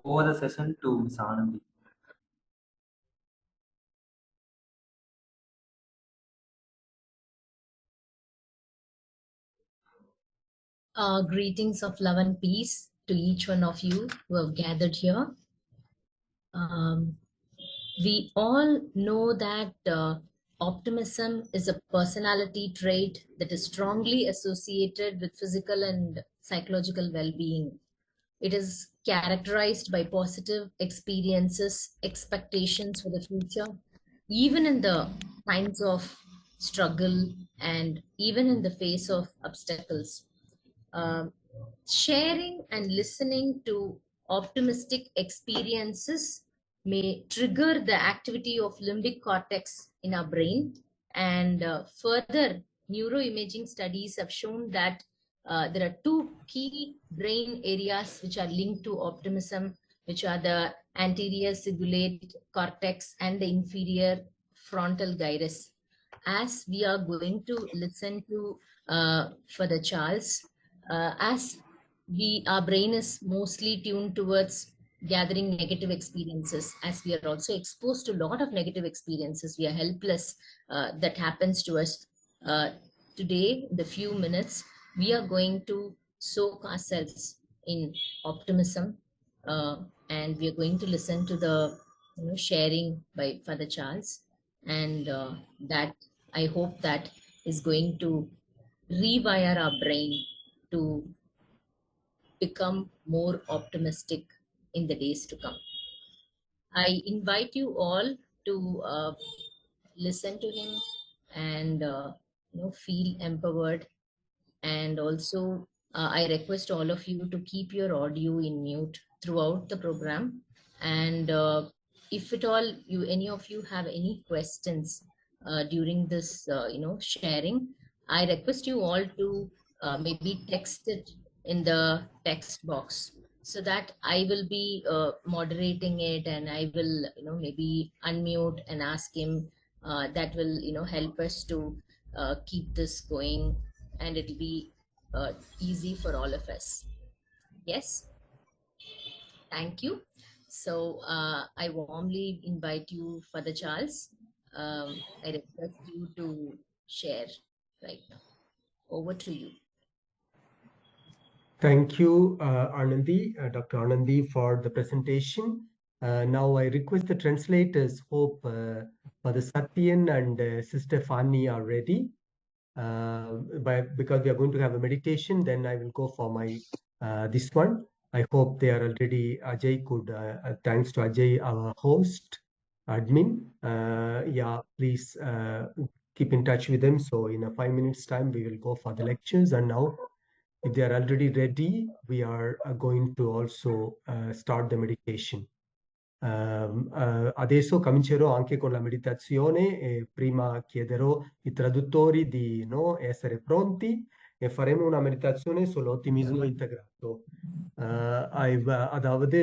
over the session to Ms. Anandhi. Greetings of love and peace to each one of you who have gathered here. We all know that optimism is a personality trait that is strongly associated with physical and psychological well-being. It is characterized by positive experiences, expectations for the future, even in the times of struggle and even in the face of obstacles. Sharing and listening to optimistic experiences may trigger the activity of limbic cortex in our brain. And further, neuroimaging studies have shown that there are two key brain areas which are linked to optimism, which are the anterior cingulate cortex and the inferior frontal gyrus. As we are going to listen to Father Charles, as our brain is mostly tuned towards gathering negative experiences, as we are also exposed to a lot of negative experiences, we are helpless. That happens to us. Today, in the few minutes, we are going to soak ourselves in optimism, and we are going to listen to the sharing by Father Charles, and that I hope that is going to rewire our brain to become more optimistic in the days to come. I invite you all to listen to him and feel empowered. And also, I request all of you to keep your audio in mute throughout the program. And if at all any of you have any questions during this sharing, I request you all to maybe text it in the text box, so that I will be moderating it, and I will maybe unmute and ask him. That will help us to keep this going, and it'll be easy for all of us. Yes, thank you. So I warmly invite you, Father Charles. I request you to share right now. Over to you. Thank you, Anandhi, Dr. Anandhi, for the presentation. Now I request the translators, hope Father Sathian and Sister Fanny are ready. Because we are going to have a meditation, then I will go for my this one. I hope they are already. Ajay could, thanks to Ajay, our host, admin. Yeah, please keep in touch with them. So in a 5 minutes time, we will go for the lectures. And now, if they are already ready, we are going to also start the meditation. Adesso comincerò anche con la meditazione e prima chiederò ai traduttori di essere pronti e faremo una meditazione sull'ottimismo integrato. அதாவது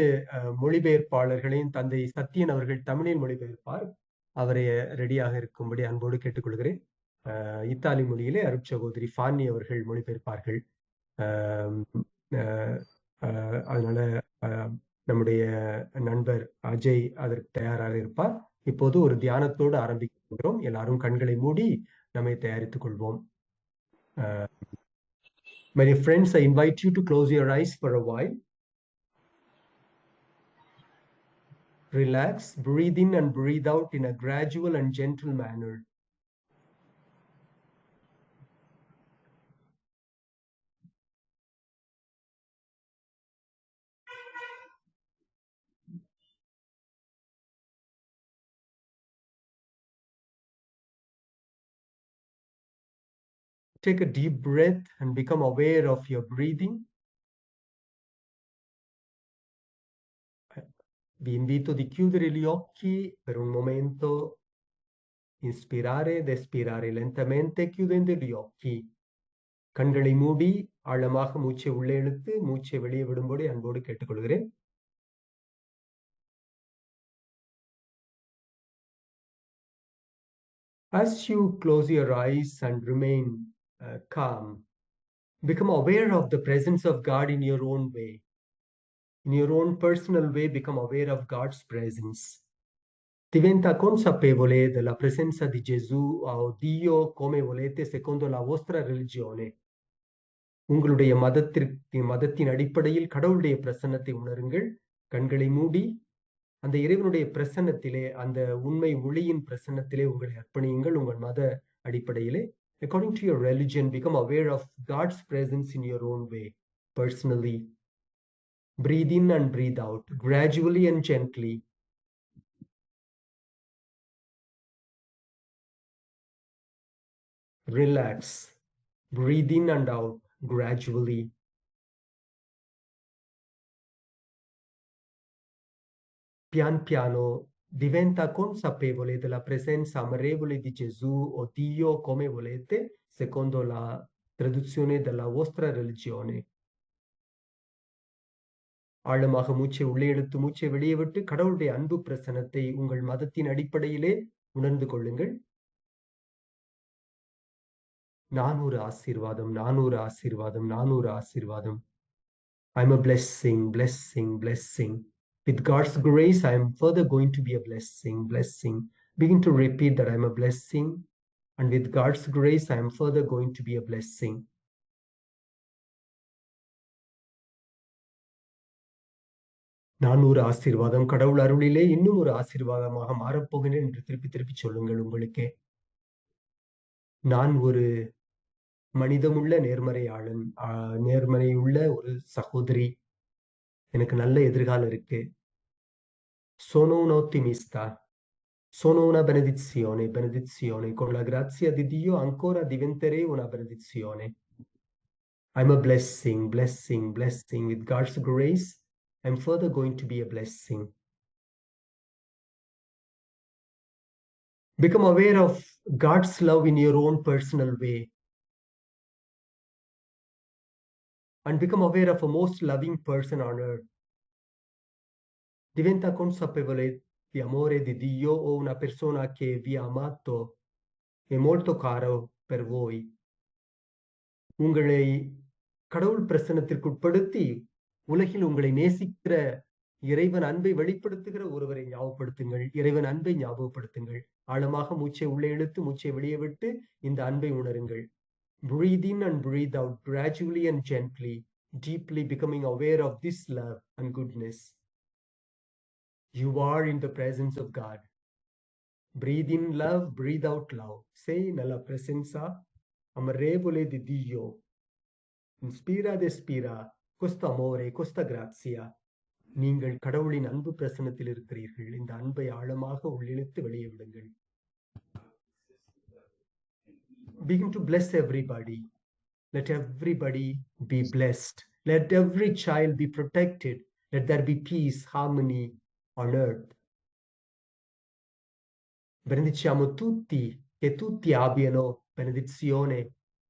மொழிபெயர்ப்பாளர்களின் தந்தை சத்தியன் அவர்கள் தமிழில் மொழிபெயர்ப்பார். அவரை ரெடியாக இருக்கும்படி அன்போடு கேட்டுக்கொள்கிறேன். Italy மொழியிலே அருட்சகோதரி ஃபானி அவர்கள் மொழிபெயர்ப்பார்கள். அதனால நம்முடைய நண்பர் அஜய் அதற்கு தயாராக இருப்பார். இப்போது ஒரு தியானத்தோடு ஆரம்பிக்கிறோம். எல்லாரும் கண்களை மூடி நம்மை தயாரித்துக் கொள்வோம். My friends, I invite you to close your eyes for a while. Relax, breathe in and breathe out in a gradual and gentle manner. Take a deep breath and become aware of your breathing. Vi invito di chiudere gli occhi per un momento, inspirare ed espirare lentamente chiudendo gli occhi. கண்களை மூடி ஆழமாக மூச்சை உள்ளே இழுத்து மூச்சை வெளியே விடும்படி அன்போடு கேட்டுக்கொள்கிறேன். As you close your eyes and remain calm, become aware of the presence of God in your own way. In your own personal way, become aware of God's presence. Diventa consapevole della presenza di Gesù o Dio come volete secondo la vostra religione. உங்களுடைய மதத்தின் அடிப்படையில் கடவுளுடைய பிரசன்னத்தை உணருங்கள். கண்களை மூடி அந்த இறைவனுடைய பிரசன்னத்திலே, அந்த உண்மை ஒளியின் பிரசன்னத்திலே உங்களை அர்ப்பணியுங்கள். உங்கள் மத அடிப்படையிலே, according to your religion, become aware of God's presence in your own way, personally. Breathe in and breathe out, gradually and gently. Relax. Breathe in and out gradually. Pian piano diventa consapevole della presenza amorevole di Gesù o Dio come volete, secondo la traduzione della vostra religione. ஆழமாக மூச்சை உள்ளே இழுத்து மூச்சை வெளியே விட்டு கடவுளுடைய அன்பு பிரசனத்தை உங்கள் மதத்தின் அடிப்படையிலே உணர்ந்து கொள்ளுங்கள். 400 ஆசீர்வாதம், 400 ஆசீர்வாதம், 400 ஆசீர்வாதம். I'm a blessing, blessing, blessing. With God's grace, I am further going to be a blessing, blessing. Begin to repeat that I'm a blessing. And with God's grace, I am further going to be a blessing. நான் ஒரு ஆசீர்வாதம் கடவுள் அருளிலே இன்னும் ஒரு ஆசீர்வாதமாக மாறப்போகிறேன் என்று திருப்பி திருப்பி சொல்லுங்கள் உங்களுக்கே. நான் ஒரு மனிதமுள்ள நேர்மறையாளன், நேர்மறையுள்ள ஒரு சகோதரி. எனக்கு நல்ல எதிர்காலம் இருக்கு. Sono un ottimista. Sono una benedizione, benedizione. Con la grazia di Dio ancora diventerei una benedizione. I'm a blessing, blessing, blessing. With God's grace, I'm further going to be a blessing. Become aware of God's love in your own personal way. And become aware of a most loving person on earth. Diventa consapevole di amore di Dio o una persona che vi ha amato e molto caro per voi. உங்களை கடவுள் பிரசன்னத்திற்குட்படுத்தி உலகில் உங்களை நேசிக்கிற இறைவன் அன்பை வெளிப்படுத்துகிற ஒருவரை ஞாபகப்படுத்துங்கள். இறைவன் அன்பை ஞாபகப்படுத்துங்கள். ஆழமாக மூச்சை உள்ளே இழுத்து மூச்சை வெளியே விட்டு இந்த அன்பை உணருங்கள். Breathe in and breathe out gradually and gently, deeply becoming aware of this love and goodness. You are in the presence of God. Breathe in love, breathe out love. Say nella presenza amorevole di Dio. Inspira ed espira questo amore, questa grazia. நீங்கள் கடவுளின் அன்பு பிரசன்னத்தில் இருக்கிறீர்கள். இந்த அன்பை ஆழமாக உள்ளிழுத்து வெளியே விடுங்கள். Begin to bless everybody. Let everybody be blessed. Let every child be protected. Let there be peace, harmony on earth. Benediciamo tutti, che tutti abbiano benedizione,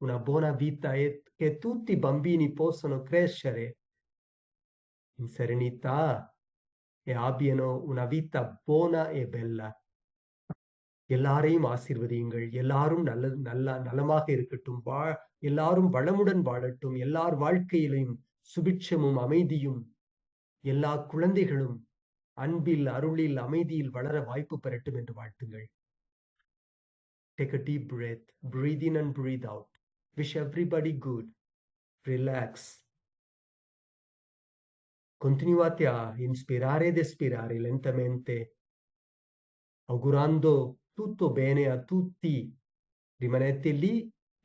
una buona vita e che tutti i bambini possano crescere in serenità e abbiano una vita buona e bella. எல்லாரையும் ஆசீர்வதியுங்கள். எல்லாரும் நலமாக இருக்கட்டும். எல்லாரும் வளமுடன் வாழட்டும். எல்லார் வாழ்க்கையிலும் சுபிட்சமும் அமைதியும், எல்லா குழந்தைகளும் அன்பில், அருளில், அமைதியில் வளர வாய்ப்பு பெறட்டும் என்று வாழ்த்துங்கள். Take a deep breath. Breathe in and breathe out. Wish everybody good. Relax. Continuate a inspirare ed espirare lentamente, augurando tutto bene a tutti. Rimanete lì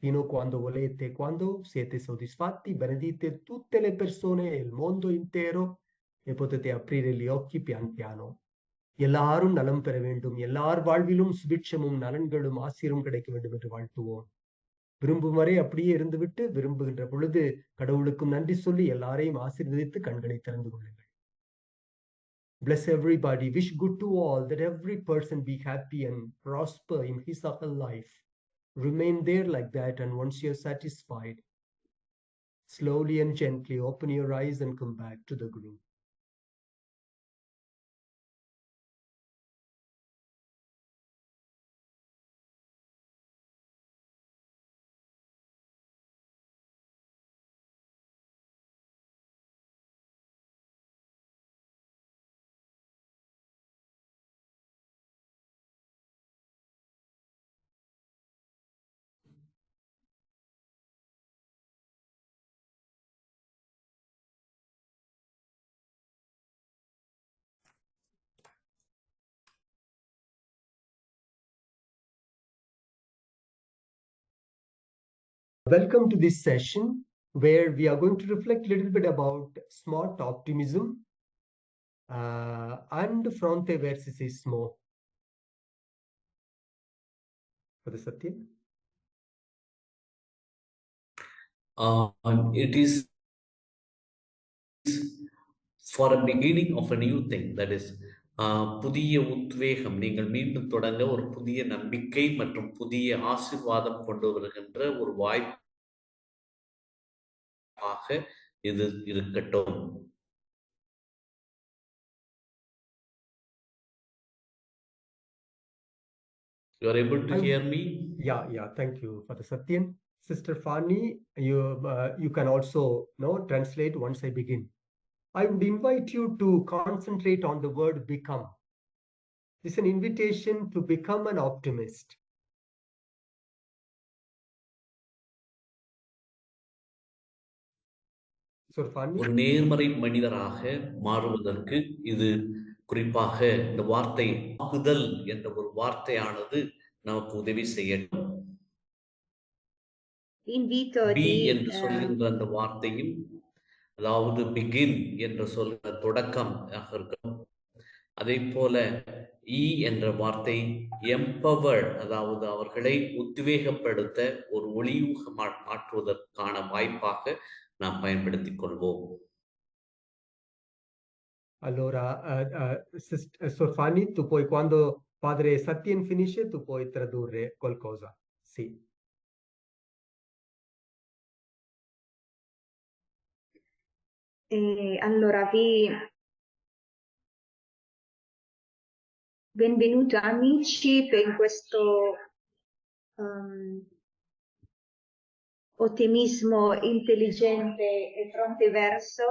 fino a quando volete. Quando siete soddisfatti, benedite tutte le persone e il mondo intero e potete aprire gli occhi pian piano. எல்லாரும் நலம் பெற வேண்டும். எல்லார் வாழ்விலும் சுபிட்சமும் நலன்களும் ஆசீரும் கிடைக்க வேண்டும் என்று வாழ்த்துவோம். விரும்பும் வரை அப்படியே இருந்துவிட்டு விரும்புகின்ற பொழுது கடவுளுக்கும் நன்றி சொல்லி எல்லாரையும் ஆசீர்வதித்து கண்களை திறந்து கொள்ளுங்கள். Bless everybody. Wish good to all, that every person be happy and prosper in his or her life. Remain there like that, and once you're satisfied, slowly and gently open your eyes and come back to the green. Welcome to this session where we are going to reflect a little bit about smart optimism and Fronteversismo. For the Sathian? It is for a beginning of a new thing, that is புதிய உத்வேகம், நீங்கள் மீண்டும் தொடங்க ஒரு புதிய நம்பிக்கை மற்றும் புதிய ஆசீர்வாதம் கொண்டு வருகின்ற ஒரு வாய்ப்பாக இது இருக்கட்டும். You are able to hear me? Yeah. Thank you for the Sathian. Sister Fanny, you can also translate once I begin. I would invite you to concentrate on the word become. It's an invitation to become an optimist. ஒரு நேர்மறை மனிதராக மாறுவதற்கு இது குறிப்பாக இந்த வார்த்தை ஆகுதல் என்ற ஒரு வார்த்தையானது நமக்கு உதவி செய்யட்டும். பி என்று சொல்கின்ற அந்த வார்த்தையும், அதாவது பிகின் என்று சொல்கிற தொடக்கம் இருக்கும். அதே போல இ என்ற வார்த்தை எம்பவர், அதாவது அவர்களை உத்வேகப்படுத்த ஒரு ஒளியூக மாற்றுவதற்கான வாய்ப்பாக நாம் பயன்படுத்திக் கொள்வோம். Allora, Sor Fanny, tu puoi, quando padre Sathian finisce, tu puoi tradurre qualcosa. Sì. Allora, benvenuti amici in questo ottimismo intelligente e fronteverso.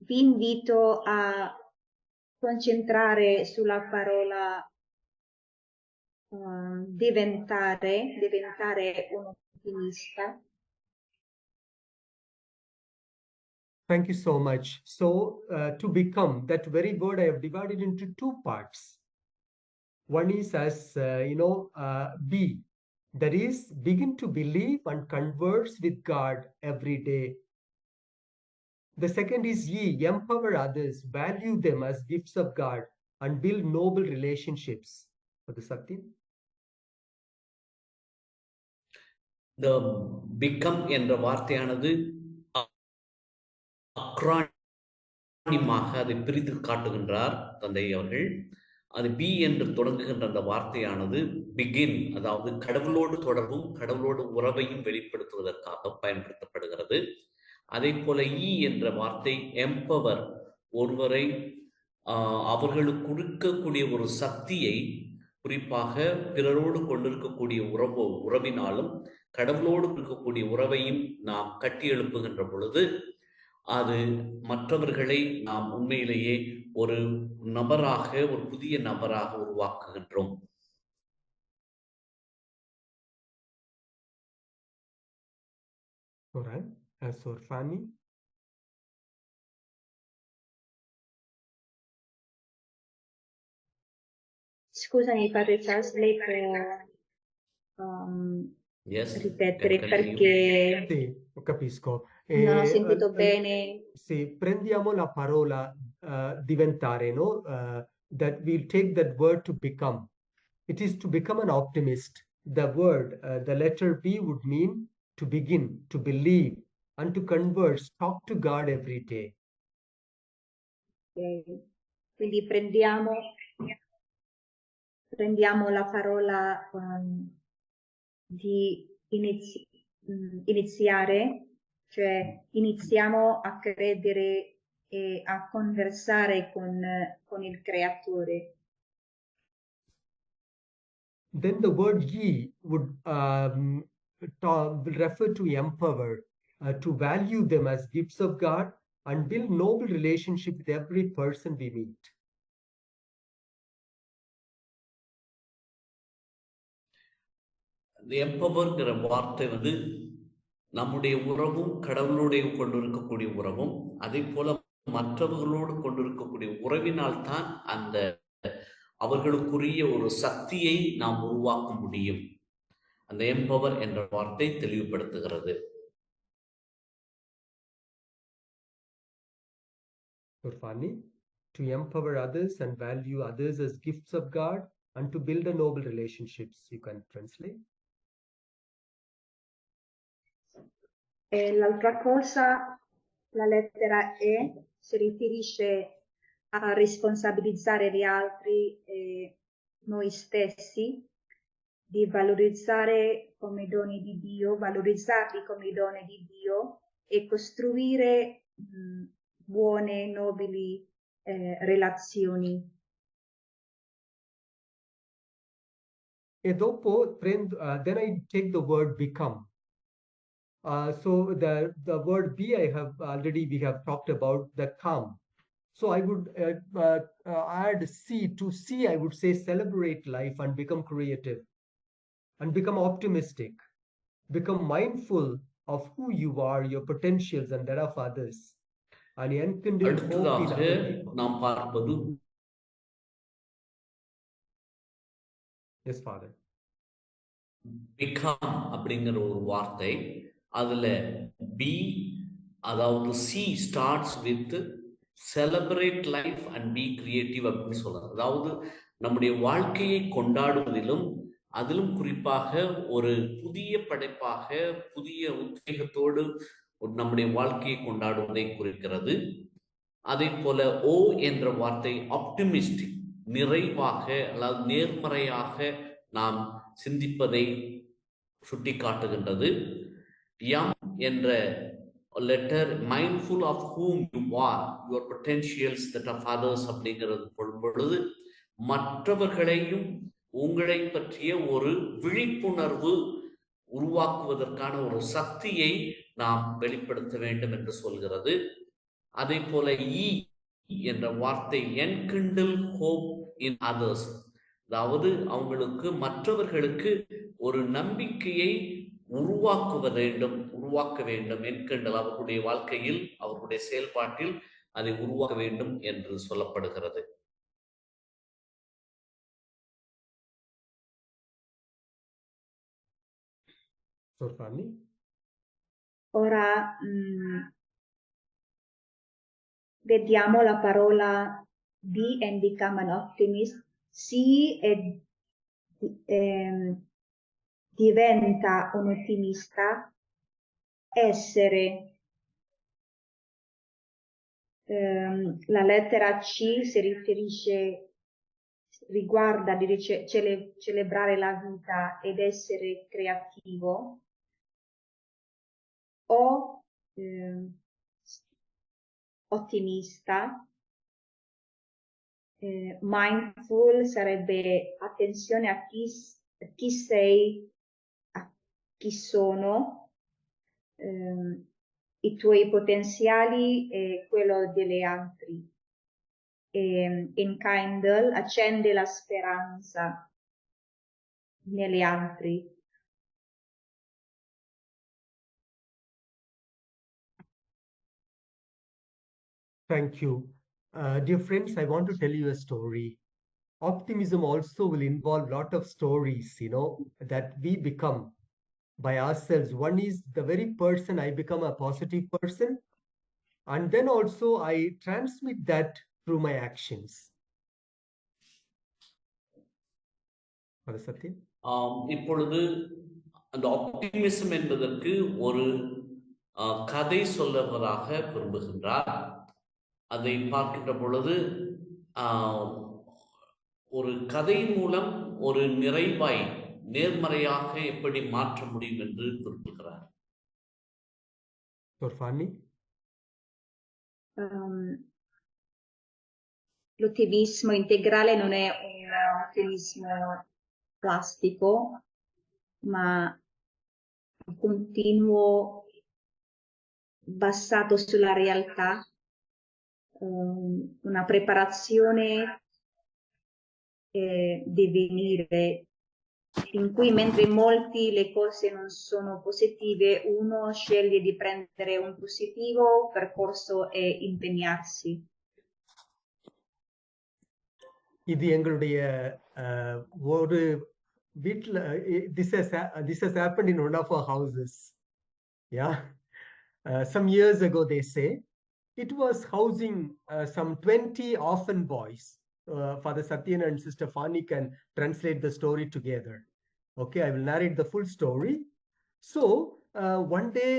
Vi invito a concentrare sulla parola diventare un ottimista. Thank you so much. So, to become, that very word I have divided into two parts. One is as, be. That is, begin to believe and converse with God every day. The second is ye, empower others, value them as gifts of God, and build noble relationships. For the Sathian? The become என்ற வார்த்தையானது அக்ரானிமாக அதை பிரித்து காட்டுகின்றார் தந்தை அவர்கள். அது B என்று தொடங்குகின்ற அந்த வார்த்தையானது பிகின், அதாவது கடவுளோடு தொடர்பும் கடவுளோடு உறவையும் வெளிப்படுத்துவதற்காக பயன்படுத்தப்படுகிறது. அதே போல இ என்ற வார்த்தை எம்பவர், ஒருவரை அவர்களுக்கு கொடுக்கக்கூடிய ஒரு சக்தியை, குறிப்பாக பிறரோடு கொண்டிருக்கக்கூடிய உறவினாலும் கடவுளோடு இருக்கக்கூடிய உறவையும் நாம் கட்டி எழுப்புகின்ற பொழுது அது மற்றவர்களை நாம் உண்மையிலேயே ஒரு நபராக, ஒரு புதிய நபராக உருவாக்குகின்றோம். Alright, Sor Fanny. Scusami, padre Charles, lei può ripetere perché sì, capisco. Non ho sentito bene. Sì, prendiamo la parola diventare, no? That we'll take that word to become. It is to become an optimist. The word, the letter B would mean to begin, to believe, and to converse, talk to God every day. Quindi prendiamo la parola di iniziare, cioè iniziamo a credere e a conversare con il creatore. Then the word ye would refer to empower, to value them as gifts of God and build noble relationship with every person we meet. இந்த எம்பவர்ங்கிற வார்த்தை நம்முடைய உறவும் கடவுளோடைய கொண்டிருக்கக்கூடிய உறவும், அதே போல மற்றவர்களோடு கொண்டிருக்கக்கூடிய உறவினால் தான் அந்த அவர்களுக்குரிய ஒரு சக்தியை நாம் உருவாக்க முடியும். அந்த எம்பவர் என்ற வார்த்தை தெளிவுபடுத்துகிறது. Fanny, to empower others and value others as gifts of God and to build a noble relationships. You can translate. E l'altra cosa, la lettera E si riferisce a responsabilizzare gli altri e noi stessi, di valorizzare come doni di Dio, valorizzarli come doni di Dio e costruire buone, nobili relazioni. E dopo then I take the word become. So the word be we have talked about the come. So I would add see. To see, I would say celebrate life and become creative and become optimistic, become mindful of who you are, your potentials and that of others, and enkindle hope in other people. நாம் பார்ப்பது Yes, Father. become அப்படிங்கிற ஒரு வார்த்தை. அதுல B அதாவது C starts with celebrate life and B creative அப்படின்னு சொல்றாங்க. அதாவது நம்முடைய வாழ்க்கையை கொண்டாடுவதிலும் அதிலும் குறிப்பாக ஒரு புதிய படைப்பாக புதிய உத்வேகத்தோடு நம்முடைய வாழ்க்கையை கொண்டாடுவதை குறிக்கிறது. அதே போல ஓ என்ற வார்த்தை ஆப்டிமிஸ்டிக், நிறைவாக அல்லது நேர்மறையாக நாம் சிந்திப்பதை சுட்டி காட்டுகின்றது. எம் என்ற letter mindful of whom you are, your potentials that of others அப்படிங்கிறது பொழுது மற்றவர்களையும் உங்களை பற்றிய ஒரு விழிப்புணர்வு உருவாக்குவதற்கான ஒரு சக்தியை நாம் வெளிப்படுத்த வேண்டும் என்று சொல்கிறது. அதே போல இ என்ற வார்த்தை என்கிண்டில் ஹோப் இன் அதர்ஸ், அதாவது அவங்களுக்கு மற்றவர்களுக்கு ஒரு நம்பிக்கையை உருவாக்க வேண்டும் என்கிண்டல், அவர்களுடைய வாழ்க்கையில் அவர்களுடைய செயல்பாட்டில் அதை உருவாக்க வேண்டும் என்று சொல்லப்படுகிறது. So Fanny. Ora vediamo la parola be and become an optimist. Si diventa un ottimista, essere la lettera C si riguarda di celebrare la vita ed essere creativo. O ottimista, mindful sarebbe attenzione a chi sei, a chi sono, i tuoi potenziali e quello delle altri. Enkindle accende la speranza negli altri. Thank you. Dear friends, I want to tell you a story. Optimism also will involve a lot of stories, that we become by ourselves. One is the very person I become a positive person, and then also I transmit that through my actions. Sathian? இப்பொழுது அந்த optimism என்பதற்கு ஒரு கதை சொல்லுவதாக விரும்புகின்றார். அதை பார்க்கின்ற பொழுது ஒரு கதை மூலம் ஒரு நிறைவாய் நேர்மறையாக எப்படி மாற்ற முடியும் என்று குறிப்பிடுகிறார். Fanny? L'ottimismo integrale non è un ottimismo plastico, ma un continuo basato sulla realtà, una preparazione di venire, in cui mentre molti le cose non sono positive, uno sceglie di prendere un positivo percorso e impegnarsi. இது எங்களுடைய ஒரு வீட்ல this has happened in one of our houses. Yeah. Some years ago, they say it was housing some 20 orphan boys. Father Sathian and Sister Fanny can translate the story together. Okay, I will narrate the full story. So one day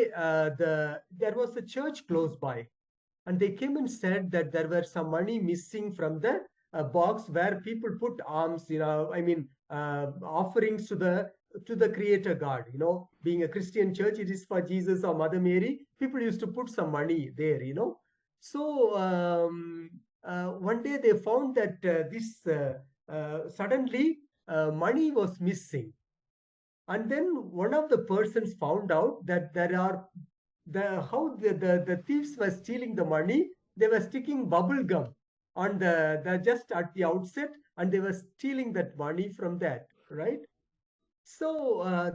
there was a church close by, and they came and said that there were some money missing from the box where people put alms, offerings to the Creator God. You know, being a Christian church, it is for Jesus or Mother Mary. People used to put some money there, you know. So one day they found that suddenly money was missing. And then one of the persons found out that how the thieves were stealing the money. They were sticking bubble gum on the just at the outset, and they were stealing that money from that, right? So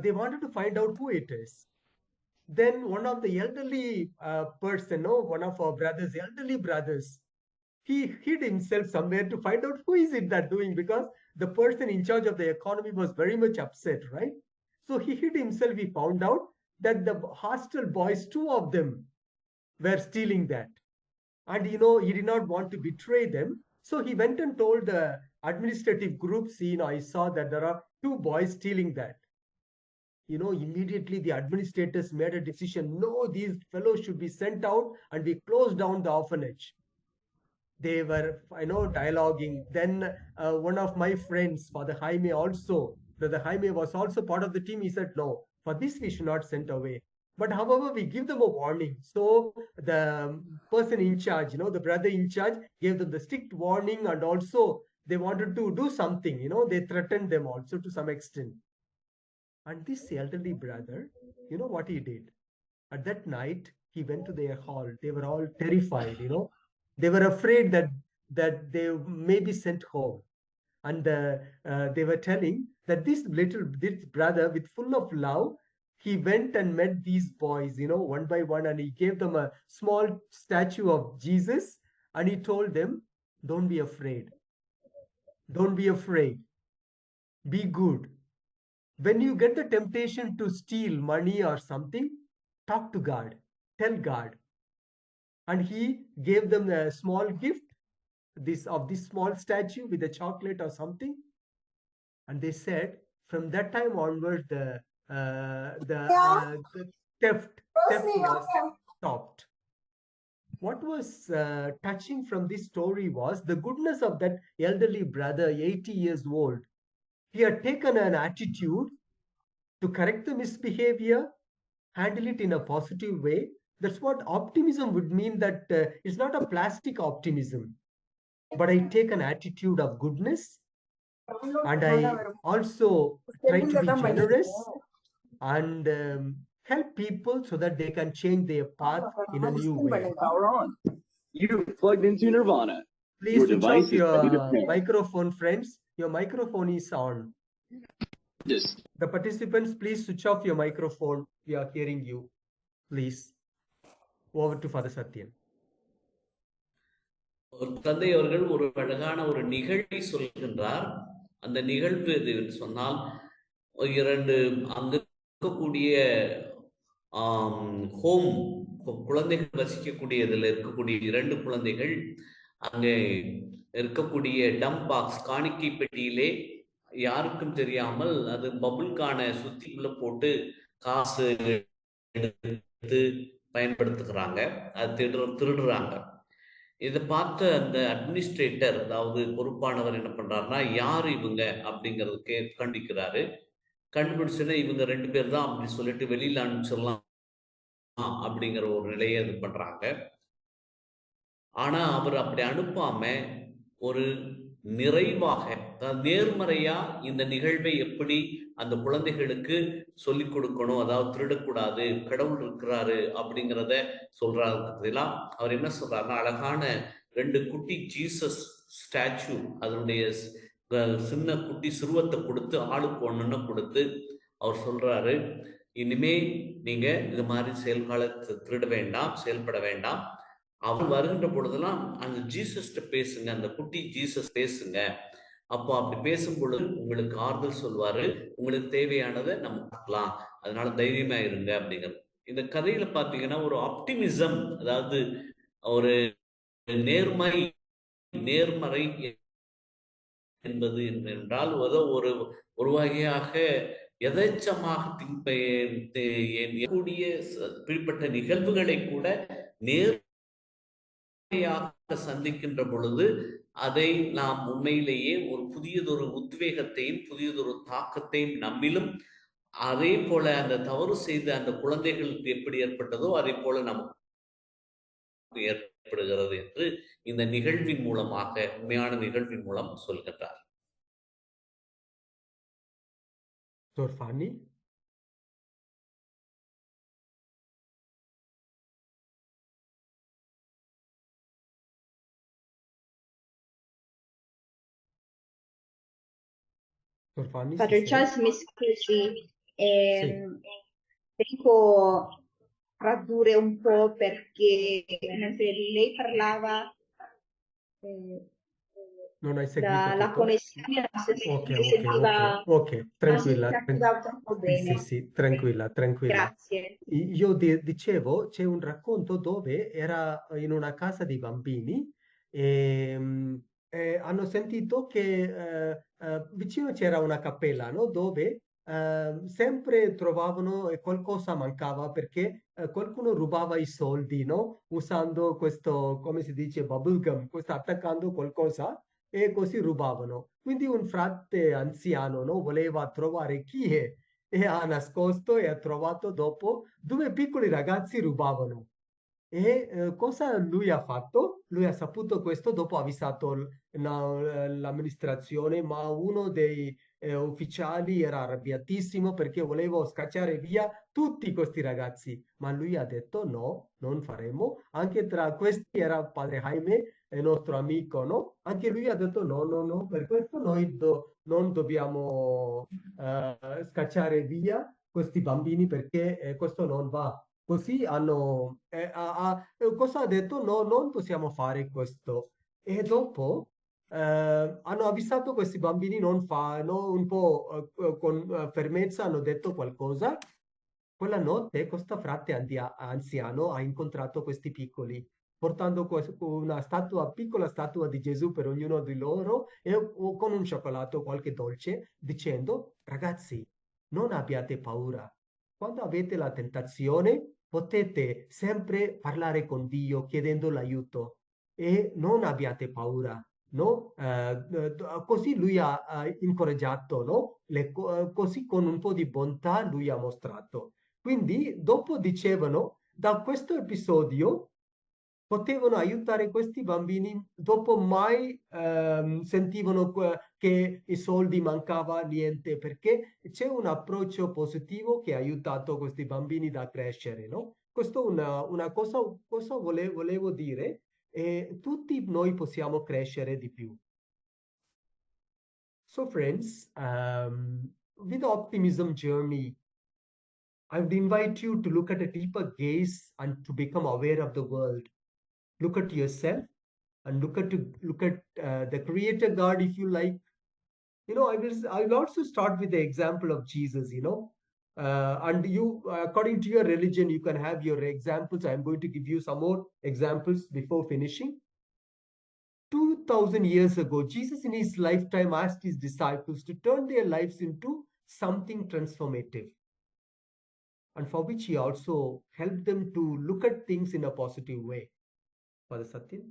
they wanted to find out who it is. Then one of the elderly one of our brothers, elderly brothers, he hid himself somewhere to find out who is it that doing, because the person in charge of the economy was very much upset, right? So he hid himself. He found out that the hostel boys, two of them, were stealing that. And you know, he did not want to betray them. So he went and told the administrative groups, you know, I saw that there are two boys stealing that. You know, immediately the administrators made a decision. No, these fellows should be sent out, and we closed down the orphanage. They were, I know, dialoguing. Then one of my friends, Father Jaime, also, Brother Jaime was also part of the team. He said, no, for this we should not send away. But however, we give them a warning. So the person in charge, you know, the brother in charge, gave them the strict warning, and also they wanted to do something, you know, they threatened them also to some extent. And this elderly brother, you know what he did? At that night, he went to their hall. They were all terrified, you know. They were afraid that they may be sent home. And they were telling that this brother, with full of love, he went and met these boys, you know, one by one, and he gave them a small statue of Jesus, and he told them, don't be afraid. Don't be afraid. Be good. When you get the temptation to steal money or something, talk to God. Tell God. And he gave them a small gift, this small statue with a chocolate or something. And they said, from that time onward, the theft was stopped. What was touching from this story was the goodness of that elderly brother, 80 years old. He had taken an attitude to correct the misbehavior, handle it in a positive way. That's what optimism would mean, that it's not a plastic optimism, but I take an attitude of goodness, and I also try to be generous and help people so that they can change their path in a new way. You've plugged into Nirvana. Please switch off your microphone, friends. Your microphone is on. The participants, please switch off your microphone. We are hearing you. Please. Over to Father Sathian. ஒரு தந்தை அவர்கள் ஒரு அழகான ஒரு நிகழ்வை சொல்கின்றார். அந்த நிகழ்வு எது சொன்னால், இரண்டு அங்கு இருக்கக்கூடிய ஹோம் குழந்தைகள் வசிக்கக்கூடியதில் இருக்கக்கூடிய இரண்டு குழந்தைகள் அங்கே இருக்கக்கூடிய டம்ப் பாக்ஸ், காணிக்கை பெட்டியிலே யாருக்கும் தெரியாமல் அது பபுள்கான சுத்திக்குள்ள போட்டு காசு எடுத்து பயன்படுத்துகிறாங்க, அது திருடுறாங்க. இதை பார்த்த அந்த அட்மினிஸ்ட்ரேட்டர், அதாவது பொறுப்பானவர் என்ன பண்றாருன்னா, யார் இவங்க அப்படிங்கிறதுக்கு கண்டிக்கிறாரு. கண்டுபிடிச்சுன்னா இவங்க ரெண்டு பேர் தான் அப்படி சொல்லிட்டு வெளியில அனுப்பிச்சிடலாம் அப்படிங்கிற ஒரு நிலையை இது பண்றாங்க. ஆனா அவர் அப்படி அனுப்பாம ஒரு நிறைவாக, நேர்மறையா இந்த நிகழ்வை எப்படி அந்த குழந்தைகளுக்கு சொல்லிக் கொடுக்கணும், அதாவது திருடக்கூடாது, கடவுள் இருக்கிறாரு அப்படிங்கிறத சொல்றாரு. அவர் என்ன சொல்றாருன்னா, அழகான ரெண்டு குட்டி ஜீசஸ் ஸ்டாச்சு, அதனுடைய சின்ன குட்டி சிறுவத்தை கொடுத்து, ஆளுக்கு ஒண்ணுன்னு கொடுத்து அவர் சொல்றாரு, இனிமே நீங்க இது மாதிரி செயல்காலத்தை திருட வேண்டாம், செயல்பட வேண்டாம். அவர் வருகின்ற பொழுதெல்லாம் அந்த ஜீசஸ்ட பேசுங்க, அந்த குட்டி ஜீசஸ் பேசுங்க, அப்போ அப்படி பேசும் பொழுது உங்களுக்கு ஆறுதல் சொல்வாரு, உங்களுக்கு தேவையானதை நம்ம பார்க்கலாம், அதனால தைரியமா இருங்க அப்படிங்கிறது. இந்த கதையில பாத்தீங்கன்னா ஒரு ஆப்டிமிசம், அதாவது ஒரு நேர்மறை என்பது என்றால் ஒரு ஒரு வகையாக எதேச்சமாக கூடிய பிற்பட்ட நிகழ்வுகளை கூட நேர்மையாக சந்திக்கின்ற பொழுது அதை நாம் உண்மையிலேயே ஒரு புதியதொரு உத்வேகத்தையும் புதியதொரு தாக்கத்தையும் நம்மிலும், அதே போல அந்த தவறு செய்த அந்த குழந்தைகளுக்கு எப்படி ஏற்பட்டதோ அதே போல நமக்கு ஏற்படுகிறது என்று இந்த நிகழ்வின் மூலமாக, உண்மையான நிகழ்வின் மூலம் சொல்கின்றார். Fanny? Padre Charles, mi scusi, devo tradurre un po' perché mentre lei parlava non hai seguito la connessione non si sentiva tranquilla, troppo bene. sì, tranquilla. Grazie. Io dicevo, c'è un racconto dove era in una casa di bambini e hanno sentito che vicino c'era una cappella, no? Dove sempre trovavano e qualcosa mancava perché qualcuno rubava i soldi, no? Usando questo, come si dice, bubble gum, attaccando qualcosa e così rubavano. Quindi un frate anziano, no? Voleva trovare chi è e ha nascosto e ha trovato dopo 2 piccoli ragazzi rubavano. E cosa lui ha fatto? Lui ha saputo questo dopo ha avvisato l'amministrazione, ma uno dei ufficiali era arrabbiatissimo perché volevo scacciare via tutti questi ragazzi, ma lui ha detto no, non faremo. Anche tra questi era padre Jaime, il nostro amico, no? Anche lui ha detto no, per questo noi non dobbiamo scacciare via questi bambini perché questo non va. Così hanno, cosa ha detto? No, non possiamo fare questo. E dopo hanno avvisato questi bambini, non fanno, un po' con fermezza hanno detto qualcosa. Quella notte questo frate anziano ha incontrato questi piccoli, portando una piccola statua di Gesù per ognuno di loro e con un cioccolato, qualche dolce, dicendo, ragazzi, non abbiate paura. Quando avete la tentazione, potete sempre parlare con Dio chiedendo l'aiuto e non abbiate paura, no? Così lui ha incoraggiato, no? Così con un po' di bontà lui ha mostrato. Quindi dopo dicevano, da questo episodio potevano aiutare questi bambini, dopo mai sentivano che i soldi mancava niente, perché c'è un approccio positivo che ha aiutato questi bambini da crescere, no? Questo è una cosa volevo dire, e tutti noi possiamo crescere di più. So friends, with the optimism journey, I would invite you to look at a deeper gaze and to become aware of the world. Look at yourself and look at the Creator God, if you like. You know, I will also start with the example of Jesus. You know, and you, according to your religion, you can have your examples. I am going to give you some more examples before finishing. 2,000 years ago, Jesus in his lifetime asked his disciples to turn their lives into something transformative, and for which he also helped them to look at things in a positive way. Father Sathian?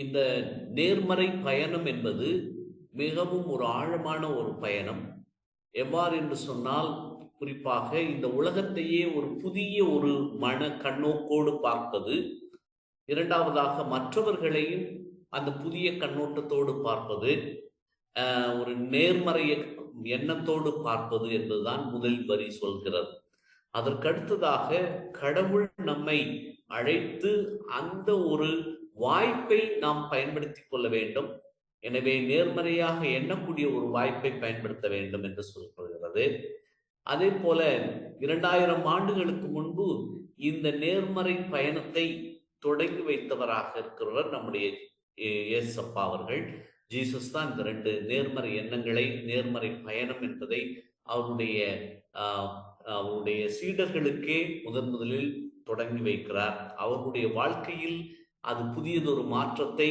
இந்த நேர்மறை பயணம் என்பது மிகவும் ஒரு ஆழமான ஒரு பயணம். எவ்வாறு என்று சொன்னால், குறிப்பாக இந்த உலகத்தையே ஒரு புதிய ஒரு மன கண்ணோக்கோடு பார்ப்பது, இரண்டாவதாக மற்றவர்களையும் அந்த புதிய கண்ணோட்டத்தோடு பார்ப்பது, ஒரு நேர்மறை எண்ணத்தோடு பார்ப்பது என்பதுதான் முதல் வரி சொல்கிறது. அதற்கடுத்ததாக கடவுள் நம்மை அழைத்து அந்த ஒரு வாய்ப்பை நாம் பயன்படுத்திக் கொள்ள வேண்டும். எனவே நேர்மறையாக எண்ணக்கூடிய ஒரு வாய்ப்பை பயன்படுத்த வேண்டும் என்று சொல்லப்படுகிறது. அதே போல 2000 ஆண்டுகளுக்கு முன்பு இந்த நேர்மறை பயணத்தை தொடங்கி வைத்தவராக இருக்கிறவர் நம்முடைய இயேசப்பா அவர்கள். ஜீசஸ் தான் இந்த 2 நேர்மறை எண்ணங்களை, நேர்மறை பயணம் என்பதை அவருடைய அவருடைய சீடர்களுக்கே முதலில் தொடங்கி வைக்கிறார். அவர்களுடைய வாழ்க்கையில் அது புதியதொரு மாற்றத்தை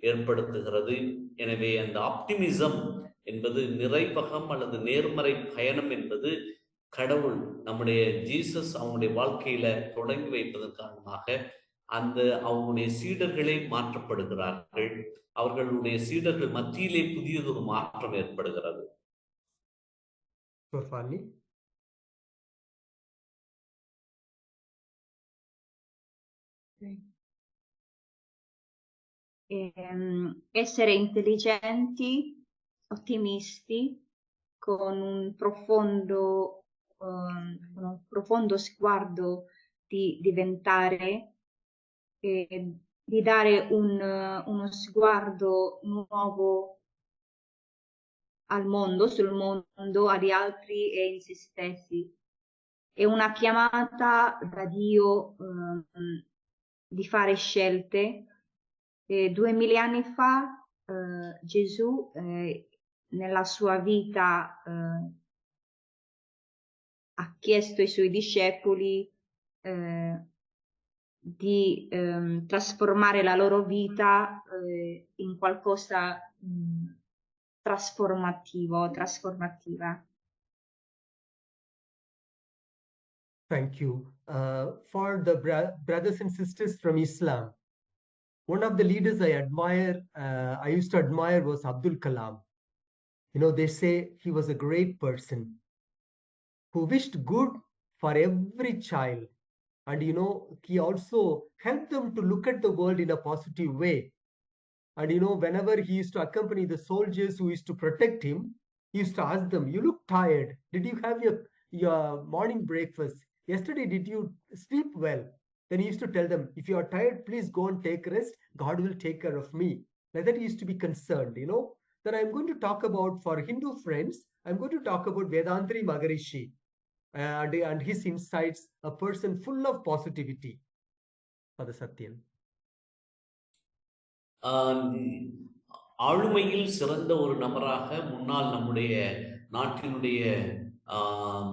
ஏற்படுத்துகிறது. எனவே அந்த ஆப்டிமிசம் என்பது நிறைவகம் அல்லது நேர்மறை பயணம் என்பது கடவுள் நம்முடைய ஜீசஸ் அவங்களுடைய வாழ்க்கையில தொடங்கி வைப்பதன் காரணமாக அவங்களுடைய சீடர்களே மாற்றப்படுகிறார்கள். அவர்களுடைய சீடர்கள் மத்தியிலே புதியதொரு மாற்றம் ஏற்படுகிறது. Fanny? Essere intelligenti, ottimisti, con un profondo sguardo di diventare, di dare uno sguardo nuovo al mondo, sul mondo, agli altri e in se stessi. È una chiamata da Dio di fare scelte. 2000 anni fa Gesù nella sua vita ha chiesto ai suoi discepoli di trasformare la loro vita in qualcosa trasformativa. Thank you. For the brothers and sisters from Islam, one of the leaders I used to admire was Abdul Kalam. You know, they say he was a great person who wished good for every child. And, you know, he also helped them to look at the world in a positive way. And, you know, whenever he used to accompany the soldiers who used to protect him, he used to ask them, "You look tired. Did you have your morning breakfast? Yesterday, did you sleep well?" Then he used to tell them, "If you are tired, please go and take rest. God will take care of me." Like that, he used to be concerned, you know. Then I'm going to talk about, for Hindu friends, I'm going to talk about Vedantari Maharishi and his insights, a person full of positivity. Father Sathian. ஆளுமையில் சிறந்த ஒரு நபராக முன்னால் நம்முடைய நாட்டினுடைய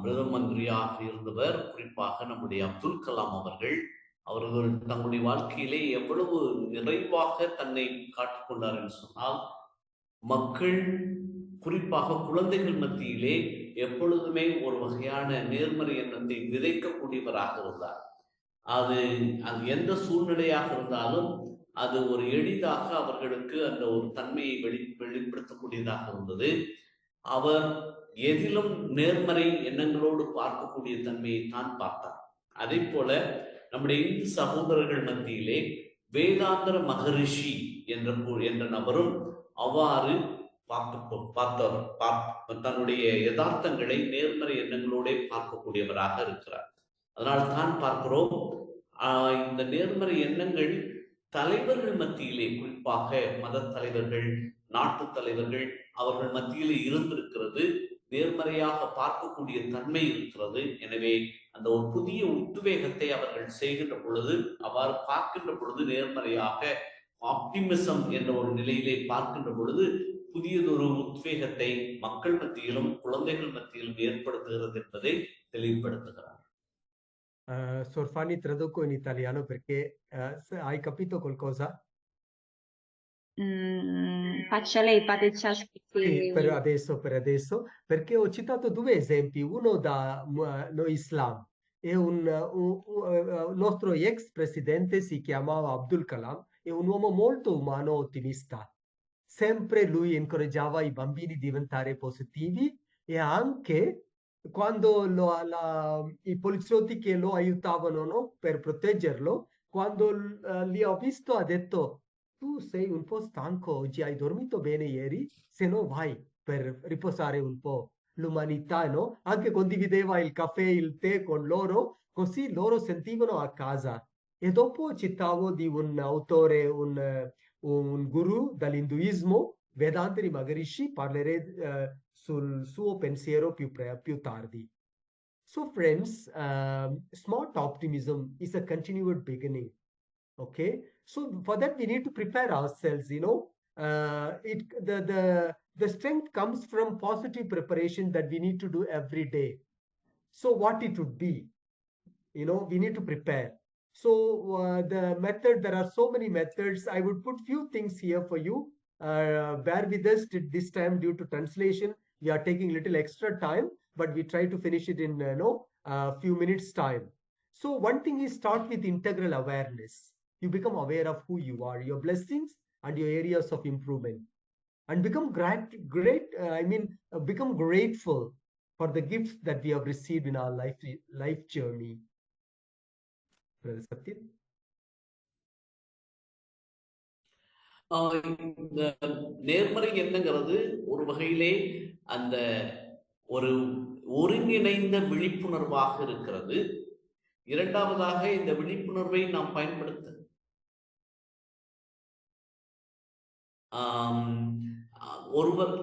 பிரதம மந்திரியாக இருந்தவர் குறிப்பாக நம்முடைய அப்துல் கலாம் அவர்கள் தங்களுடைய வாழ்க்கையிலே எவ்வளவு நிறைவாக தன்னை காட்டிக்கொண்டார் என்று சொன்னால், மக்கள் குறிப்பாக குழந்தைகள் மத்தியிலே எப்பொழுதுமே ஒரு வகையான நேர்மறை எண்ணத்தை விதைக்கக்கூடியவராக இருந்தார். அது எந்த சூழ்நிலையாக இருந்தாலும் அது ஒரு எளிதாக அவர்களுக்கு அந்த ஒரு தன்மையை வெளிப்படுத்தக்கூடியதாக இருந்தது. அவர் எதிலும் நேர்மறை எண்ணங்களோடு பார்க்கக்கூடிய தன்மையை தான் பார்த்தார். அதே போல நம்முடைய இந்து சகோதரர்கள் மத்தியிலே வேதாந்தர மகரிஷி என்ற நபரும் அவ்வாறு தன்னுடைய யதார்த்தங்களை நேர்மறை எண்ணங்களோட பார்க்கக்கூடியவராக இருக்கிறார். அதனால் தான் பார்க்கிறோம் இந்த நேர்மறை எண்ணங்கள் தலைவர்கள் மத்தியிலே, குறிப்பாக மத தலைவர்கள், நாட்டு தலைவர்கள், அவர்கள் மத்தியிலே இருந்திருக்கிறது. நேர்மறையாக பார்க்கக்கூடிய தன்மை இருக்கிறது. எனவே அந்த ஒரு புதிய உத்வேகத்தை அவர்கள் செய்கின்ற பொழுது, அவ்வாறு பார்க்கின்ற பொழுது, நேர்மறையாக ஆப்டிமிசம் என்ற ஒரு நிலையிலே பார்க்கின்ற பொழுது புதியதொரு உத்வேகத்தை மக்கள் மத்தியிலும் குழந்தைகள் மத்தியிலும் ஏற்படுத்துகிறது என்பதை தெளிவுபடுத்துகிறார். Sor Fanny, traduco in italiano perché hai capito qualcosa? Faccia lei, Patecciaschi. Sì, per adesso, perché ho citato 2 esempi, uno da noi Islam e un nostro ex presidente si chiamava Abdul Kalam, è un uomo molto umano, ottimista. Sempre lui incoraggiava i bambini a diventare positivi e anche quando i poliziotti che lo aiutavano, no, per proteggerlo, quando li ho visto ha detto: "Tu sei un po' stanco oggi, hai dormito bene ieri? Se no vai per riposare un po'." L'umanità, no? Anche condivideva il caffè e il tè con loro, così loro sentivano a casa. E dopo citavo di un autore, un guru dall'induismo, Vedantari Maharishi, parlerei sul suo pensiero più tardi. So friends, smart optimism is a continued beginning. Okay, so for that we need to prepare ourselves, you know. the strength comes from positive preparation that we need to do every day. So what it would be, we need to prepare. So the method, there are so many methods. I would put few things here for you. Bear with us this time due to translation. We are taking little extra time, but we try to finish it in a few minutes time. So one thing is start with integral awareness. You become aware of who you are, your blessings and your areas of improvement, and become become grateful for the gifts that we have received in our life journey. Brother Sathian. இந்த நேர்மறை எண்ணங்கிறது ஒரு வகையிலே அந்த ஒரு ஒருங்கிணைந்த விழிப்புணர்வாக இருக்கிறது. இரண்டாவதாக இந்த விழிப்புணர்வை நாம் பயன்படுத்த ஒருவர்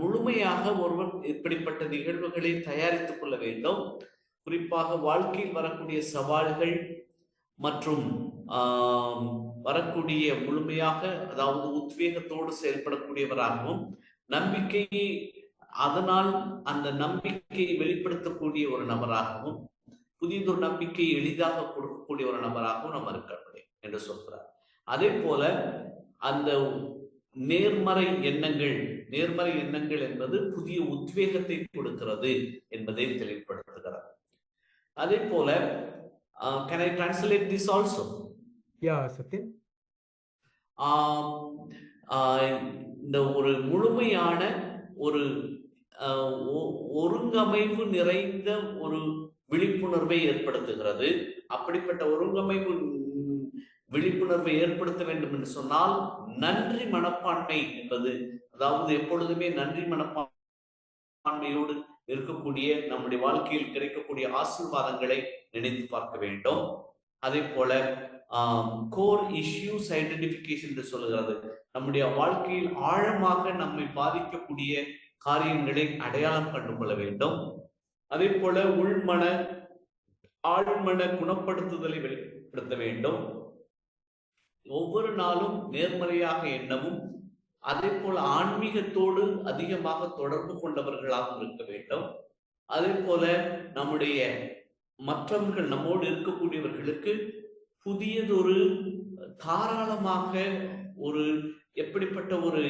முழுமையாக ஒருவர் இப்படிப்பட்ட நிகழ்வுகளை தயாரித்துக் கொள்ள வேண்டும். குறிப்பாக வாழ்க்கையில் வரக்கூடிய சவால்கள் மற்றும் வரக்கூடிய முழுமையாக, அதாவது உத்வேகத்தோடு செயல்படக்கூடியவராகவும், நம்பிக்கையை அதனால் அந்த நம்பிக்கையை வெளிப்படுத்தக்கூடிய ஒரு நபராகவும், புதியதொரு நம்பிக்கையை எளிதாக கொடுக்கக்கூடிய ஒரு நபராகவும் நம்ம இருக்க முடியும் என்று சொல்கிறார். அதே போல அந்த நேர்மறை எண்ணங்கள் என்பது புதிய உத்வேகத்தை கொடுக்கிறது என்பதை தெளிவுபடுத்துகிறார். அதே போல can I translate this also? Yeah, Sathian. இந்த ஒரு முழுமையான ஒரு ஒருங்கமைவு நிறைந்த ஒரு விழிப்புணர்வை ஏற்படுத்துகிறது. அப்படிப்பட்ட ஒருங்கமைவு விழிப்புணர்வை ஏற்படுத்த வேண்டும் என்று சொன்னால் நன்றி மனப்பான்மை என்பது, அதாவது எப்பொழுதுமே நன்றி மனப்பான்மையோடு இருக்கக்கூடிய, நம்முடைய வாழ்க்கையில் கிடைக்கக்கூடிய ஆசீர்வாதங்களை நினைத்து பார்க்க வேண்டும். அதே போல கோர் இஷ்யூஸ் ஐடென்டிபிகேஷன் என்று சொல்லுகிறது. நம்முடைய வாழ்க்கையில் ஆழமாக நம்மை பாதிக்கக்கூடிய காரியங்களை அடையாளம் கண்டுகொள்ள வேண்டும். அதே போல ஆழ்மன குணப்படுத்துதலை வெளிப்படுத்த வேண்டும். ஒவ்வொரு நாளும் நேர்மறையாக எண்ணவும், அதே போல ஆன்மீகத்தோடு அதிகமாக தொடர்பு கொண்டவர்களாக இருக்க வேண்டும். அதே போல நம்முடைய மற்றவர்கள், நம்மோடு இருக்கக்கூடியவர்களுக்கு புதியதொரு தாராளமாக ஒரு எப்படிப்பட்ட ஒரு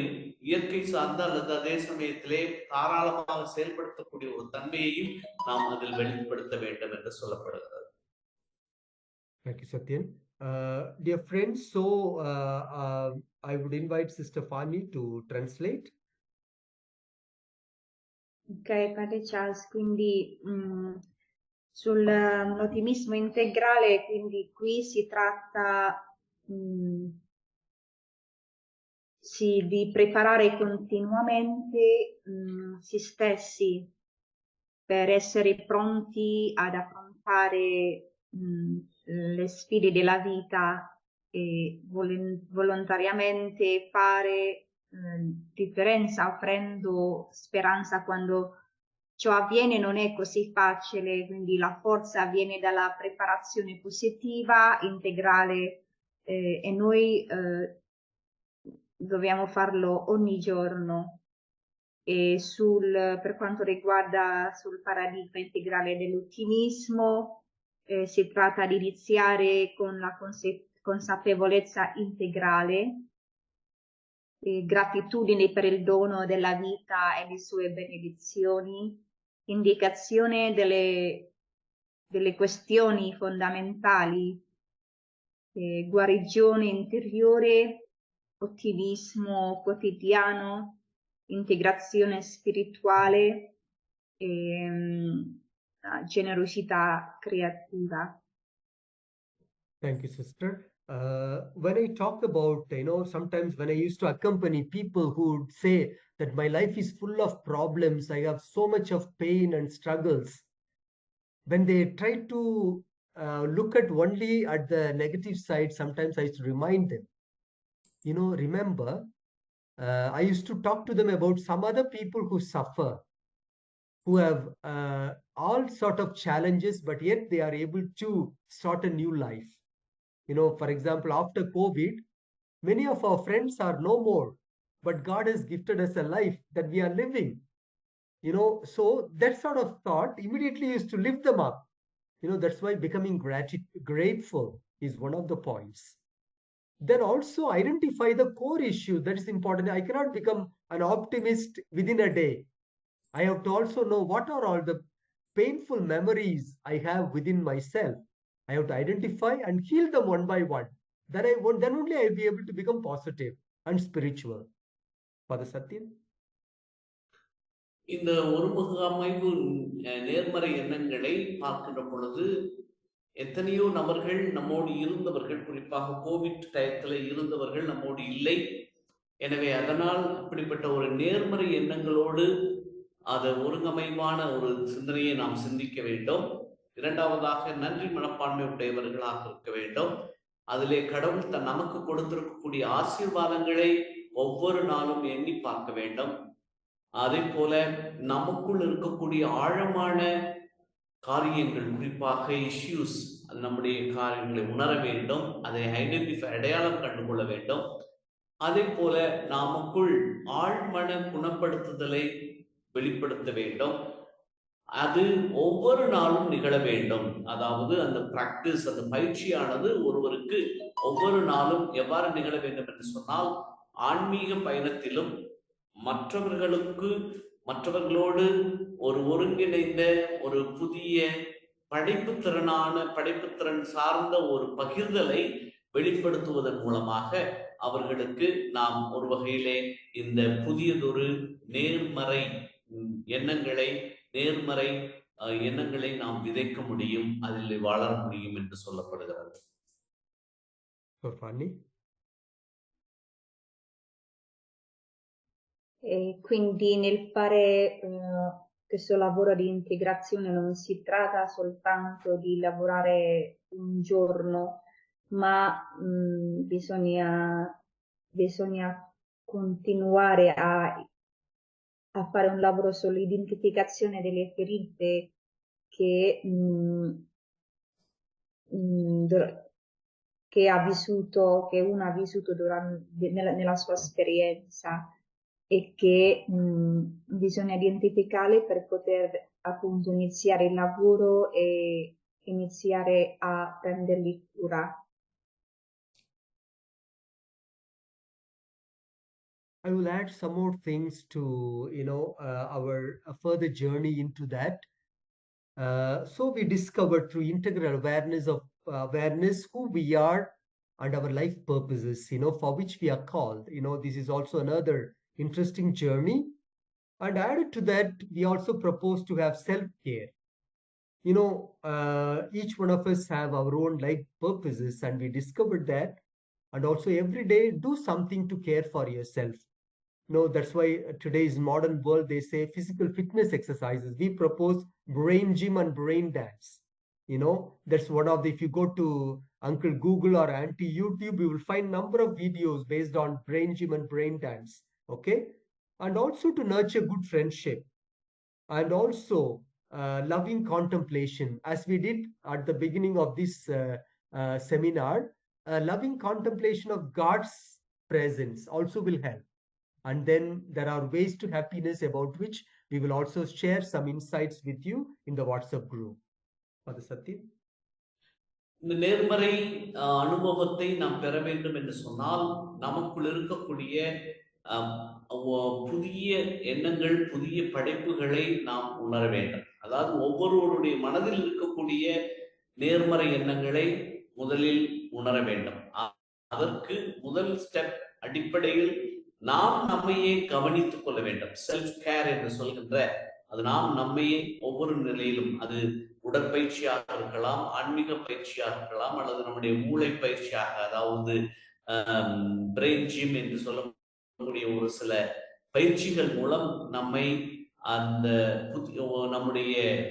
இயற்கை சார்ந்த அல்லது அதே சமயத்திலே தாராளமாக செயல்படுத்தக்கூடிய ஒரு தன்மையையும் நாம் அதில் வெளிப்படுத்த வேண்டும் என்று சொல்லப்படுகிறது. Thank you, Sathian. Dear friends, so I would invite Sister Fanny to translate. Ok, Padre Charles, quindi sull'ottimismo integrale, quindi qui si tratta di preparare continuamente se stessi per essere pronti ad affrontare le sfide della vita e volontariamente fare differenza, offrendo speranza quando ciò avviene. Non è così facile, quindi la forza viene dalla preparazione positiva, integrale, e noi dobbiamo farlo ogni giorno. E per quanto riguarda sul paradigma integrale dell'ottimismo, si tratta di iniziare con la consapevolezza integrale, gratitudine per il dono della vita e le sue benedizioni, indicazione delle questioni fondamentali, guarigione interiore, ottimismo quotidiano, integrazione spirituale e generosità creativa. Thank you, sister. When I talk about, sometimes when I used to accompany people who would say that my life is full of problems, I have so much of pain and struggles. When they try to look at only at the negative side, sometimes I used to remind them, remember, I used to talk to them about some other people who suffer, who have all sort of challenges, but yet they are able to start a new life. For example, after COVID, many of our friends are no more. but God has gifted us a life that we are living. So that sort of thought immediately is to lift them up. That's why becoming grateful is one of the points. Then also identify the core issue that is important. I cannot become an optimist within a day. I have to also know what are all the painful memories I have within myself. I have to identify and heal them one by one. Then only I will be able to become positive and spiritual. Father Sathian? இந்த ஒருமுக அமைவு நேர்மறை எண்ணங்களை பார்க்கின்ற பொழுது எத்தனையோ நபர்கள் நம்மோடு இருந்தவர்கள், குறிப்பாக கோவிட் டயத்தில் இருந்தவர்கள் நம்மோடு இல்லை. எனவே அதனால் இப்படிப்பட்ட ஒரு நேர்மறை எண்ணங்களோடு அது ஒருங்கமைவான ஒரு சிந்தனையை நாம் சிந்திக்க வேண்டும். இரண்டாவதாக நன்றி மனப்பான்மை உடையவர்களாக இருக்க வேண்டும். அதிலே கடவுள் நமக்கு கொடுத்திருக்கக்கூடிய ஆசீர்வாதங்களை ஒவ்வொரு நாளும் எண்ணி பார்க்க வேண்டும். அதே போல நமக்குள் இருக்கக்கூடிய ஆழமான காரியங்கள், குறிப்பாக இஷ்யூஸ், அது நம்முடைய காரியங்களை உணர வேண்டும், அதை அடையாளம் கண்டுகொள்ள வேண்டும். அதே போல நமக்குள் ஆழ்மன குணப்படுத்துதலை வெளிப்படுத்த வேண்டும். அது ஒவ்வொரு நாளும் நிகழ வேண்டும். அதாவது அந்த பிராக்டிஸ், அந்த பயிற்சியானது ஒருவருக்கு ஒவ்வொரு நாளும் எவ்வாறு நிகழ வேண்டும் என்று சொன்னால், ஆன்மீக பயணத்திலும் மற்றவர்களோடு ஒரு ஒருங்கிணைந்த ஒரு புதிய படைப்புத்திறன் சார்ந்த ஒரு பகிர்தலை வெளிப்படுத்துவதன் மூலமாக அவர்களுக்கு நாம் ஒரு வகையிலே இந்த புதியதொரு நேர்மறை எண்ணங்களை நாம் விதைக்க முடியும், அதில் வளர முடியும் என்று சொல்லப்படுகிறது. E quindi nel fare questo lavoro di integrazione non si tratta soltanto di lavorare un giorno, ma bisogna continuare a fare un lavoro sull'identificazione delle ferite che uno ha vissuto nella sua esperienza, e che bisogna identificarle per poter appunto iniziare il lavoro e iniziare a prenderli cura. I will add some more things to our further journey into that. So we discovered through integral awareness who we are and our life purposes, for which we are called. This is also another interesting journey. And added to that, we also propose to have self-care. Each one of us have our own life purposes, and we discovered that. And also every day do something to care for yourself. That's why today's modern world, they say physical fitness exercises. We propose brain gym and brain dance. That's one of the, if you go to Uncle Google or Auntie YouTube, you will find number of videos based on brain gym and brain dance. Okay. And also to nurture good friendship, and also loving contemplation, as we did at the beginning of this seminar. Loving contemplation of God's presence also will help. And then there are ways to happiness, about which we will also share some insights with you in the WhatsApp group. Father Sathian? இந்த நேர்மறை அனுபவத்தை நாம் பெற வேண்டும் என்று சொன்னால், நமக்குள் இருக்கக்கூடிய புதிய எண்ணங்கள், புதிய படைப்புகளை நாம் உணர வேண்டும். அதாவது ஒவ்வொருவருடைய மனதில் இருக்கக்கூடிய நேர்மறை எண்ணங்களை முதலில் உணர வேண்டும். அதற்கு முதல் ஸ்டெப் அடிப்படையில் நாம் நம்மையே கவனித்துக் கொள்ள வேண்டும். செல்ஃப் கேர் என்று சொல்கின்ற அது நாம் நம்மையே ஒவ்வொரு நிலையிலும், அது உடற்பயிற்சியாக இருக்கலாம், ஆன்மீக பயிற்சியாக இருக்கலாம், அல்லது நம்முடைய மூளை பயிற்சியாக, அதாவது பிரெயின் ஜிம் என்று சொல்லக்கூடிய ஒரு சில பயிற்சிகள் மூலம் நம்மை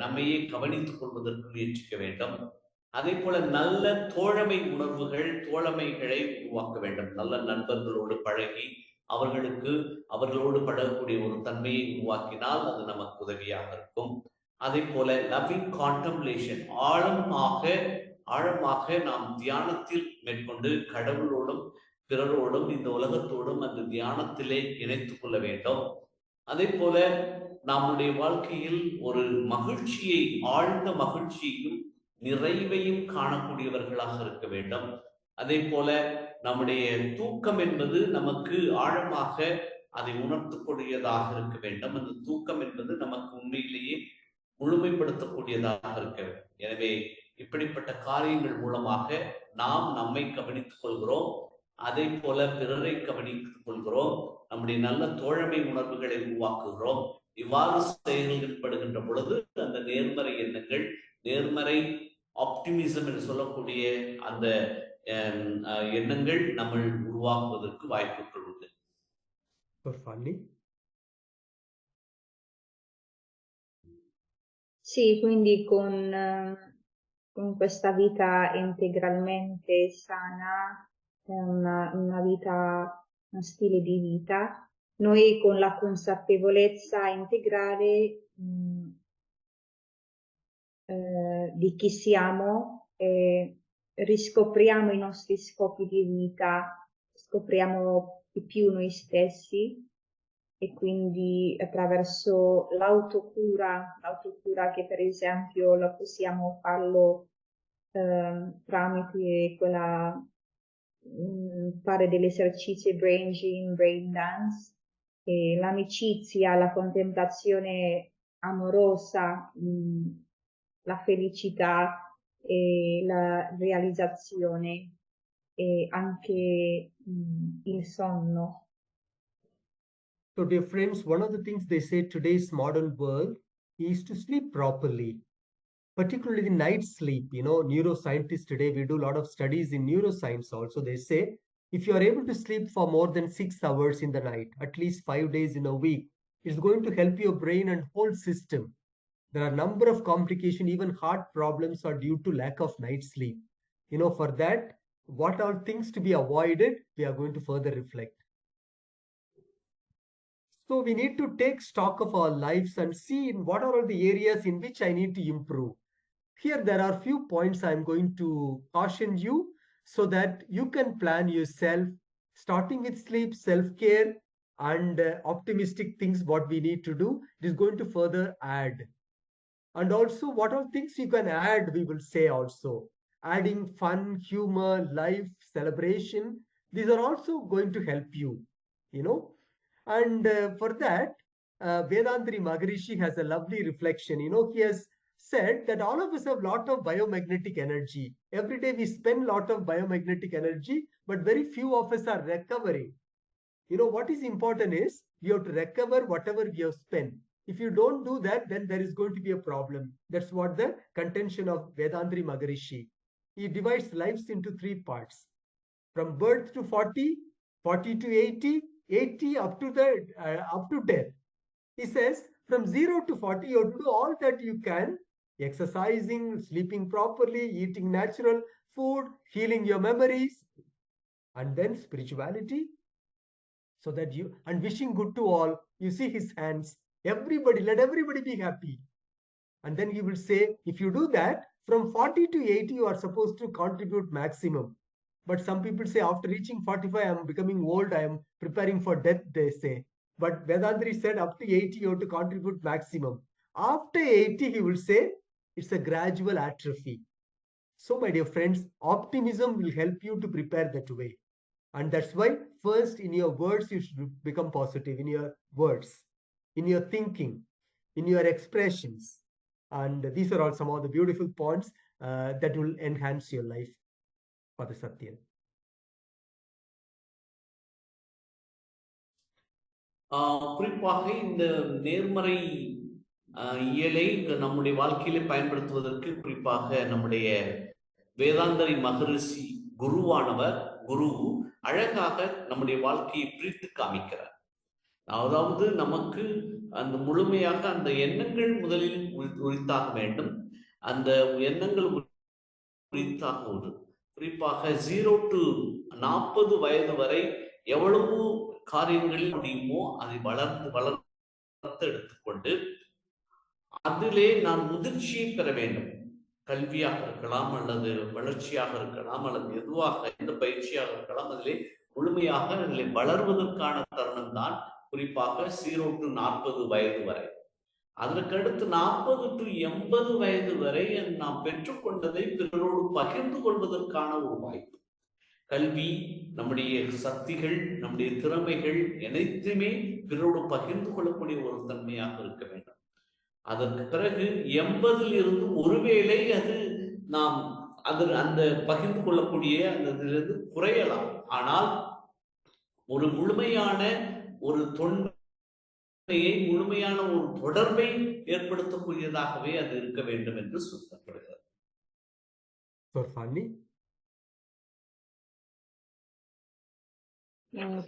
நம்மையே கவனித்துக் கொள்வதற்கு முயற்சிக்க வேண்டும். அதே போல நல்ல தோழமைகளை உருவாக்க வேண்டும். நல்ல நண்பர்களோடு பழகி அவர்களோடு பழகக்கூடிய ஒரு தன்மையை உருவாக்கினால் அது நமக்கு உதவியாக இருக்கும். அதே போல லவ்விங் கான்டம்ப்ளேஷன், ஆழமாக நாம் தியானத்தில் மேற்கொண்டு கடவுளோடும் பிறரோடும் இந்த உலகத்தோடும் அந்த தியானத்திலே இணைத்துக் கொள்ள வேண்டும். அதே போல நம்முடைய வாழ்க்கையில் ஒரு மகிழ்ச்சியை, ஆழ்ந்த மகிழ்ச்சியையும் நிறைவையும் காணக்கூடியவர்களாக இருக்க வேண்டும். அதே போல நம்முடைய தூக்கம் என்பது நமக்கு ஆழமாக அதை உணர்த்தக்கூடியதாக இருக்க வேண்டும். அந்த தூக்கம் என்பது நமக்கு உண்மையிலேயே முழுமைப்படுத்தக்கூடியதாக இருக்க வேண்டும். எனவே இப்படிப்பட்ட காரியங்கள் மூலமாக நாம் நம்மை கவனித்துக் கொள்கிறோம், அதே போல பிறரை கவனித்துக் கொள்கிறோம், நம்முடைய நல்ல தோழமை உணர்வுகளை உருவாக்குகிறோம். இவ்வாறு செயல்படுகின்ற பொழுது அந்த நேர்மறை எண்ணங்கள், நேர்மறை ஆப்டிமிசம் என்று சொல்லக்கூடிய அந்த எண்ணங்கள் நம்ம உருவாக்குவதற்கு வாய்ப்புகள் உண்டு. Fanny? Sì, quindi con questa vita integralmente sana, una vita, uno stile di vita, noi con la consapevolezza integrale di chi siamo, riscopriamo i nostri scopi di vita, scopriamo di più noi stessi e quindi attraverso l'autocura che per esempio la possiamo farlo tramite quella fare degli esercizi brain gym, brain dance, e l'amicizia, la contemplazione amorosa, la felicità e la realizzazione e anche il sonno. So dear friends, one of the things they say today's modern world is to sleep properly, particularly the night sleep. You know, neuroscientists today, we do a lot of studies in neuroscience also. They say if you are able to sleep for more than 6 hours in the night, at least 5 days in a week, it's going to help your brain and whole system. There are a number of complications, even heart problems are due to lack of night sleep. You know, for that, what are things to be avoided? We are going to further reflect. So we need to take stock of our lives and see in what are all the areas in which I need to improve. Here there are few points I'm going to caution you so that you can plan yourself, starting with sleep, self-care, and optimistic things what we need to do. It is going to further add. And also what are things you can add, we will say also. Adding fun, humor, life, celebration. These are also going to help you, you know. And for that, Vedantari Maharishi has a lovely reflection. You know, he has said that all of us have a lot of biomagnetic energy. Every day we spend a lot of biomagnetic energy, but very few of us are recovering. You know, what is important is you have to recover whatever we have spent. If you don't do that, then there is going to be a problem. That's what the contention of Vedantari Maharishi. He divides lives into 3 parts. From birth to 40, 40 to 80, 80 up to death. He says from 0 to 40, you have to do all that you can, exercising, sleeping properly, eating natural food, healing your memories, and then spirituality, so that you, and wishing good to all. You see his hands, everybody, let everybody be happy. And then he will say, if you do that, from 40 to 80, you are supposed to contribute maximum. But some people say after reaching 45, I am becoming old, I am preparing for death, they say. But Vedantari said up to 80, you have to contribute maximum. After 80, he will say, it's a gradual atrophy. So, my dear friends, optimism will help you to prepare that way. And that's why first in your words, you should become positive in your words, in your thinking, in your expressions. And these are all some of the beautiful points that will enhance your life. Father Sathian. குறிப்பாக இந்த நேர்மறை இயலை நம்முடைய வாழ்க்கையிலே பயன்படுத்துவதற்கு குறிப்பாக நம்முடைய வேதாந்தரி மகரிஷி குருவானவர் அழகாக நம்முடைய வாழ்க்கையை பிரித்து காமிக்கிறார். அதாவது நமக்கு அந்த முழுமையாக அந்த எண்ணங்கள் முதலில் உரித்தாக வேண்டும். அந்த எண்ணங்கள் உரித்தாக குறிப்பாக 0 to 40 வயது வரை எவ்வளவு காரியங்கள் முடியுமோ அதை வளர்த்து எடுத்துக்கொண்டு அதிலே நான் முதிர்ச்சியை பெற வேண்டும். கல்வியாக இருக்கலாம், அல்லது வளர்ச்சியாக இருக்கலாம், அல்லது எதுவாக எந்த பயிற்சியாக இருக்கலாம், அதிலே முழுமையாக அதில் வளர்வதற்கான தருணம் தான் குறிப்பாக 0 to 40 வயது வரை. அதற்கடுத்து 40 to 80 வயது வரை நாம் பெற்றுக்கொண்டதை பிறரோடு பகிர்ந்து கொள்வதற்கான ஒரு வாய்ப்பு. கல்வி, நம்முடைய சக்திகள், நம்முடைய திறமைகள் அனைத்துமே பிறரோடு பகிர்ந்து கொள்ளக்கூடிய ஒரு தன்மையாக இருக்க வேண்டும். அதற்கு பிறகு 80 இருந்து ஒருவேளை அது நாம் அந்த பகிர்ந்து கொள்ளக்கூடிய அந்த இதிலிருந்து குறையலாம். ஆனால் ஒரு முழுமையான ஒரு தொன்மையை, முழுமையான ஒரு தொடர்பை ஏற்படுத்தக்கூடியதாகவே அது இருக்க வேண்டும் என்று சொல்லப்படுகிறது. Fanny?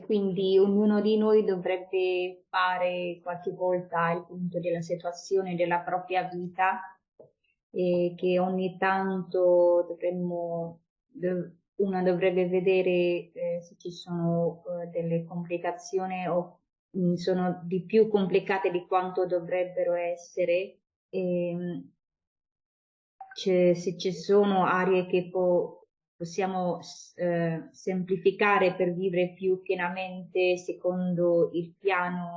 Quindi ognuno di noi dovrebbe fare qualche volta il punto della situazione della propria vita e che ogni tanto una dovrebbe vedere se ci sono delle complicazioni o sono di più complicate di quanto dovrebbero essere. Se ci sono aree che possiamo semplificare per vivere più pienamente secondo il piano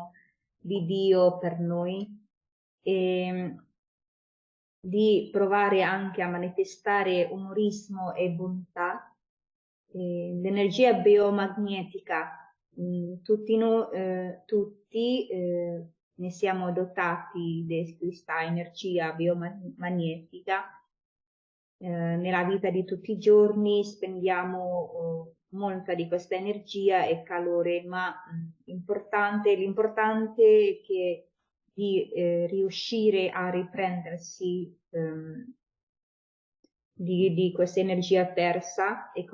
di Dio per noi, e di provare anche a manifestare umorismo e bontà. L'energia biomagnetica, tutti ne siamo dotati di questa energia biomagnetica. Nella vita di tutti i giorni spendiamo molta di questa energia e calore, ma l'importante è che di riuscire a riprendersi di questa energia persa e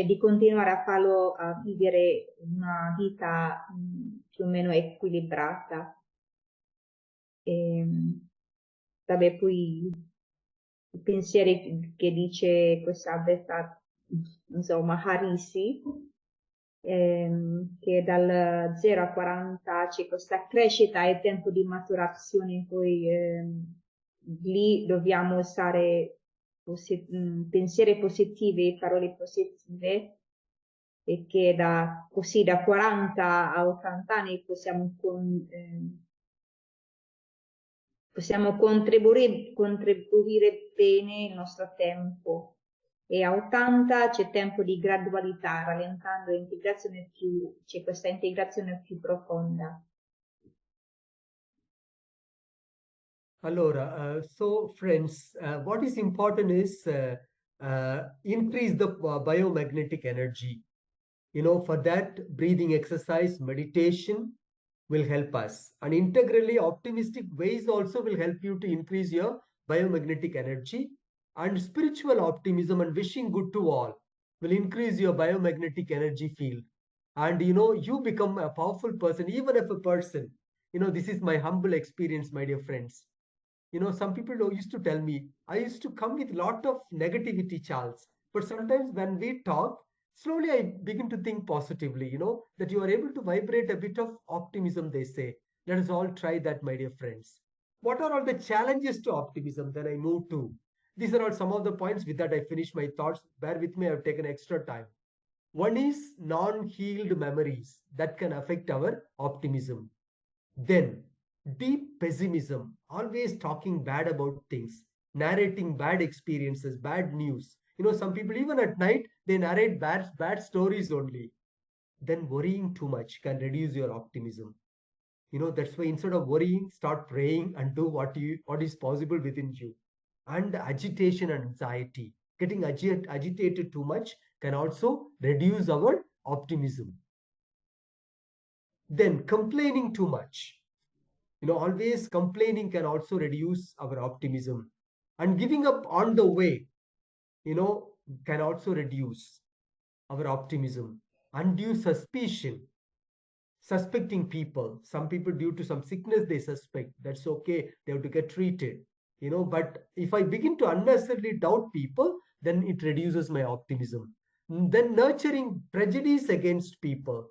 di continuare a farlo, a vivere una vita più o meno equilibrata. Vabbè, poi i pensieri che dice questa Beta, insomma, Harisi, che dal 0 a 40 c'è questa crescita e tempo di maturazione, poi lì dobbiamo usare pensieri positivi, parole positive, e che da 40 a 80 anni possiamo contribuire bene il nostro tempo, e a 80 c'è tempo di gradualità, rallentando c'è questa integrazione più profonda. Allora, so friends, what is important is increase the biomagnetic energy. You know, for that, breathing exercise, meditation will help us. And integrally optimistic ways also will help you to increase your biomagnetic energy. And spiritual optimism and wishing good to all will increase your biomagnetic energy field. And, you know, you become a powerful person, even if a person, you know, this is my humble experience, my dear friends. You know, some people used to tell me, I used to come with a lot of negativity, Charles. But sometimes when we talk, slowly I begin to think positively, you know, that you are able to vibrate a bit of optimism, they say. Let us all try that, my dear friends. What are all the challenges to optimism? Then I move to. These are all some of the points. With that, I finish my thoughts. Bear with me, I've taken extra time. One is non-healed memories that can affect our optimism. Then, deep pessimism, always talking bad about things, narrating bad experiences, bad news. You know, some people, even at night, they narrate bad stories only. Then worrying too much can reduce your optimism. You know, that's why instead of worrying, start praying and do what is possible within you. And agitation and anxiety, getting agitated too much can also reduce our optimism. Then complaining too much. You know, always complaining can also reduce our optimism. And giving up on the way, you know, can also reduce our optimism. Undue suspicion, suspecting people. Some people, due to some sickness, they suspect. That's okay. They have to get treated. You know, but if I begin to unnecessarily doubt people, then it reduces my optimism. Then nurturing prejudice against people.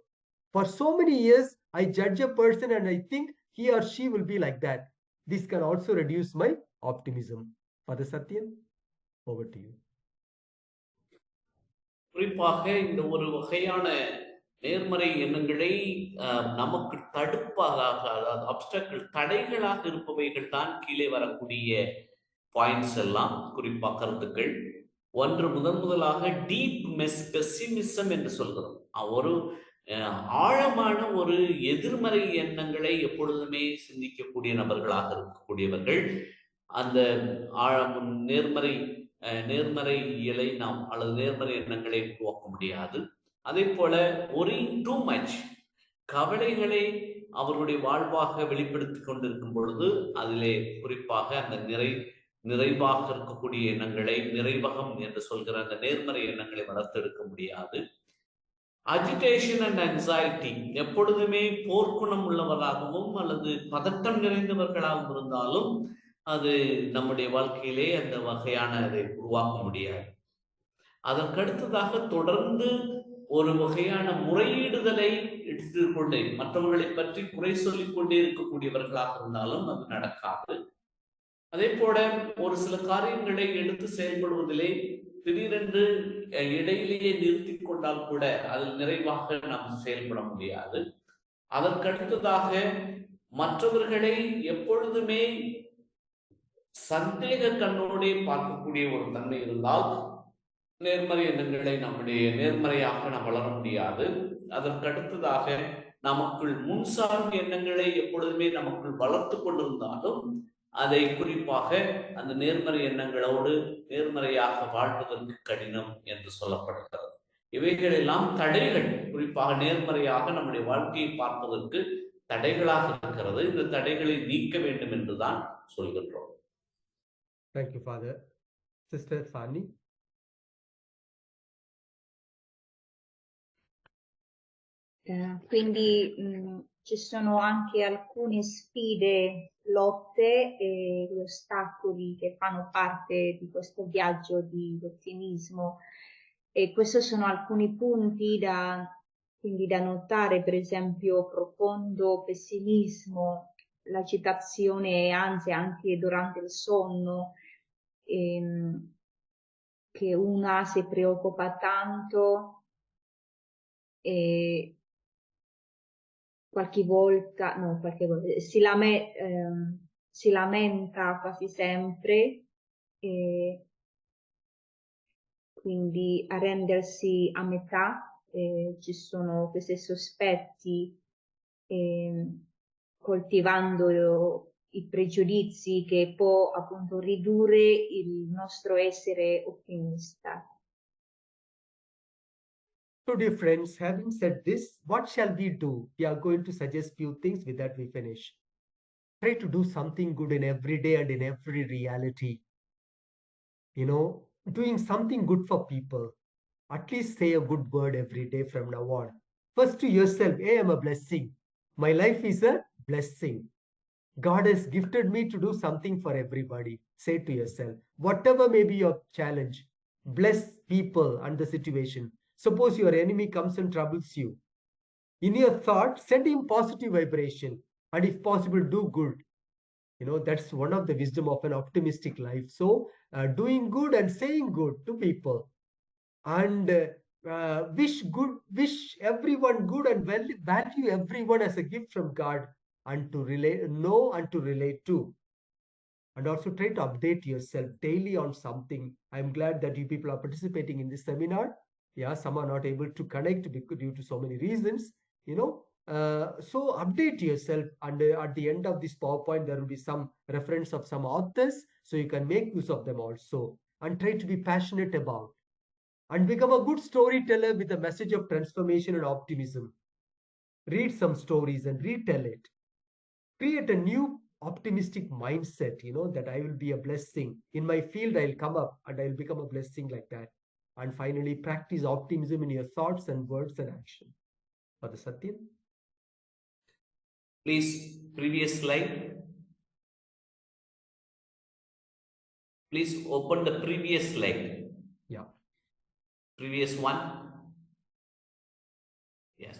For so many years, I judge a person and I think he or she will be like that. This can also reduce my optimism. Father Sathian, over to you. குறிப்பாக இந்த ஒரு வகையான நேர்மறை எண்ணங்களை நமக்கு தடுப்பாக, அதாவது அப்டக்கிள், தடைகளாக இருப்பவைகள் தான் கீழே வரக்கூடிய பாயிண்ட்ஸ் எல்லாம், குறிப்பாக கருத்துக்கள். ஒன்று முதலாக டீப் பெசிமிசம் என்று சொல்கிறோம். ஒரு ஆழமான ஒரு எதிர்மறை எண்ணங்களை எப்பொழுதுமே சிந்திக்கக்கூடிய நபர்களாக இருக்கக்கூடியவர்கள் அந்த நேர்மறை இயலை நாம் அல்லது நேர்மறை எண்ணங்களை உருவாக்க முடியாது. அதே போல ஒரிங் டூ மச், கவலைகளை அவர்களுடைய வாழ்வாக வெளிப்படுத்தி கொண்டிருக்கும் பொழுது அதிலே குறிப்பாக அந்த நிறைவாக இருக்கக்கூடிய எண்ணங்களை, நிறைவகம் என்று சொல்கிற அந்த நேர்மறை எண்ணங்களை வளர்த்தெடுக்க முடியாது. அஜிடேஷன் அண்ட் அன்சைட்டி, எப்பொழுதுமே போர்க்குணம் உள்ளவராகவும் அல்லது பதட்டம் நிறைந்தவர்களாகவும் இருந்தாலும் அது நம்முடைய வாழ்க்கையிலே அந்த வகையான அதை உருவாக்க முடியாது. அதற்கடுத்ததாக தொடர்ந்து ஒரு வகையான முறையீடுதலை எடுத்துக்கொண்டே மற்றவர்களை பற்றி குறை சொல்லிக் கொண்டே இருக்கக்கூடியவர்களாக இருந்தாலும் அது நடக்காது. அதே போல ஒரு சில காரியங்களை எடுத்து செயல்படுவதிலே திடீரென்று இடையிலேயே நிறுத்தி கொண்டால் கூட அதில் நிறைவாக நாம் செயல்பட முடியாது. அதற்கடுத்ததாக மற்றவர்களை எப்பொழுதுமே சந்தேக கண்ணோடே பார்க்கக்கூடிய ஒரு தன்மை இருந்தால் நேர்மறை எண்ணங்களை நம்முடைய நேர்மறையாக நாம் வளர முடியாது. அதற்கடுத்ததாக நமக்குள் முன்சார்ந்த எண்ணங்களை எப்பொழுதுமே நமக்குள் வளர்த்து கொண்டிருந்தாலும் அதை குறிப்பாக அந்த நேர்மறை எண்ணங்களோடு நேர்மறையாக வாழ்வதற்கு கடினம் என்று சொல்லப்படுகிறது. இவைகள் எல்லாம் தடைகள், குறிப்பாக நேர்மறையாக நம்முடைய வாழ்க்கையை பார்ப்பதற்கு தடைகளாக இருக்கிறது. இந்த தடைகளை நீக்க வேண்டும் என்றுதான் சொல்கின்றோம். Thank you, Father. Sister Fanny. Quindi ci sono anche alcune sfide, lotte e ostacoli che fanno parte di questo viaggio di ottimismo, e questi sono alcuni punti quindi da notare, per esempio profondo pessimismo, l'agitazione e ansia anche durante il sonno, che una si preoccupa tanto e qualche volta si lamenta quasi sempre, e quindi a rendersi a metà. Ci sono questi sospetti, coltivando i pregiudizi, che può appunto ridurre il nostro essere ottimista. So dear friends, having said this, what shall we do? We are going to suggest few things. With that we finish. Try to do something good in every day and in every reality. You know, doing something good for people. At least say a good word every day from now on. First to yourself, hey, I'm a blessing. My life is a blessing. God has gifted me to do something for everybody. Say to yourself, whatever may be your challenge, bless people and the situation. Suppose your enemy comes and troubles you. In your thought, send him positive vibration. And if possible, do good. You know, that's one of the wisdom of an optimistic life. So, doing good and saying good to people. And wish everyone good and value everyone as a gift from God, and to know and to relate to. And also try to update yourself daily on something. I'm glad that you people are participating in this seminar. Yeah, some are not able to connect due to so many reasons, you know. So update yourself, and at the end of this PowerPoint there will be some reference of some authors, so you can make use of them also. And try to be passionate about and become a good storyteller with a message of transformation and optimism. Read some stories and retell it. Create a new optimistic mindset, you know, that I will be a blessing. In my field, I'll come up and I'll become a blessing like that. And finally, practice optimism in your thoughts and words and action. Father Sathian. Please, previous slide. Please open the previous slide. Yeah. Previous one. Yes.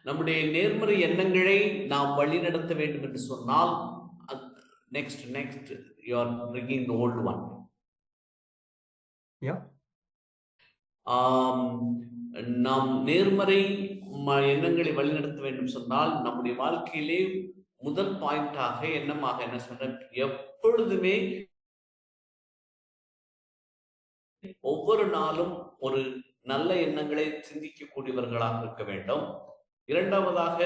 நம்முடைய நேர்மறை எண்ணங்களை நாம் வழிநடத்த வேண்டும் என்று சொன்னால் next you are bringing the old one. Yeah. நாம் நேர்மறை எண்ணங்களை வழிநடத்த வேண்டும் சொன்னால் நம்முடைய வாழ்க்கையிலே முதல் பாயிண்டாக எண்ணமாக என்ன சொன்ன, எப்பொழுதுமே ஒவ்வொரு நாளும் ஒரு நல்ல எண்ணங்களை சிந்திக்கக்கூடியவர்களாக இருக்க வேண்டும். இரண்டாவதாக,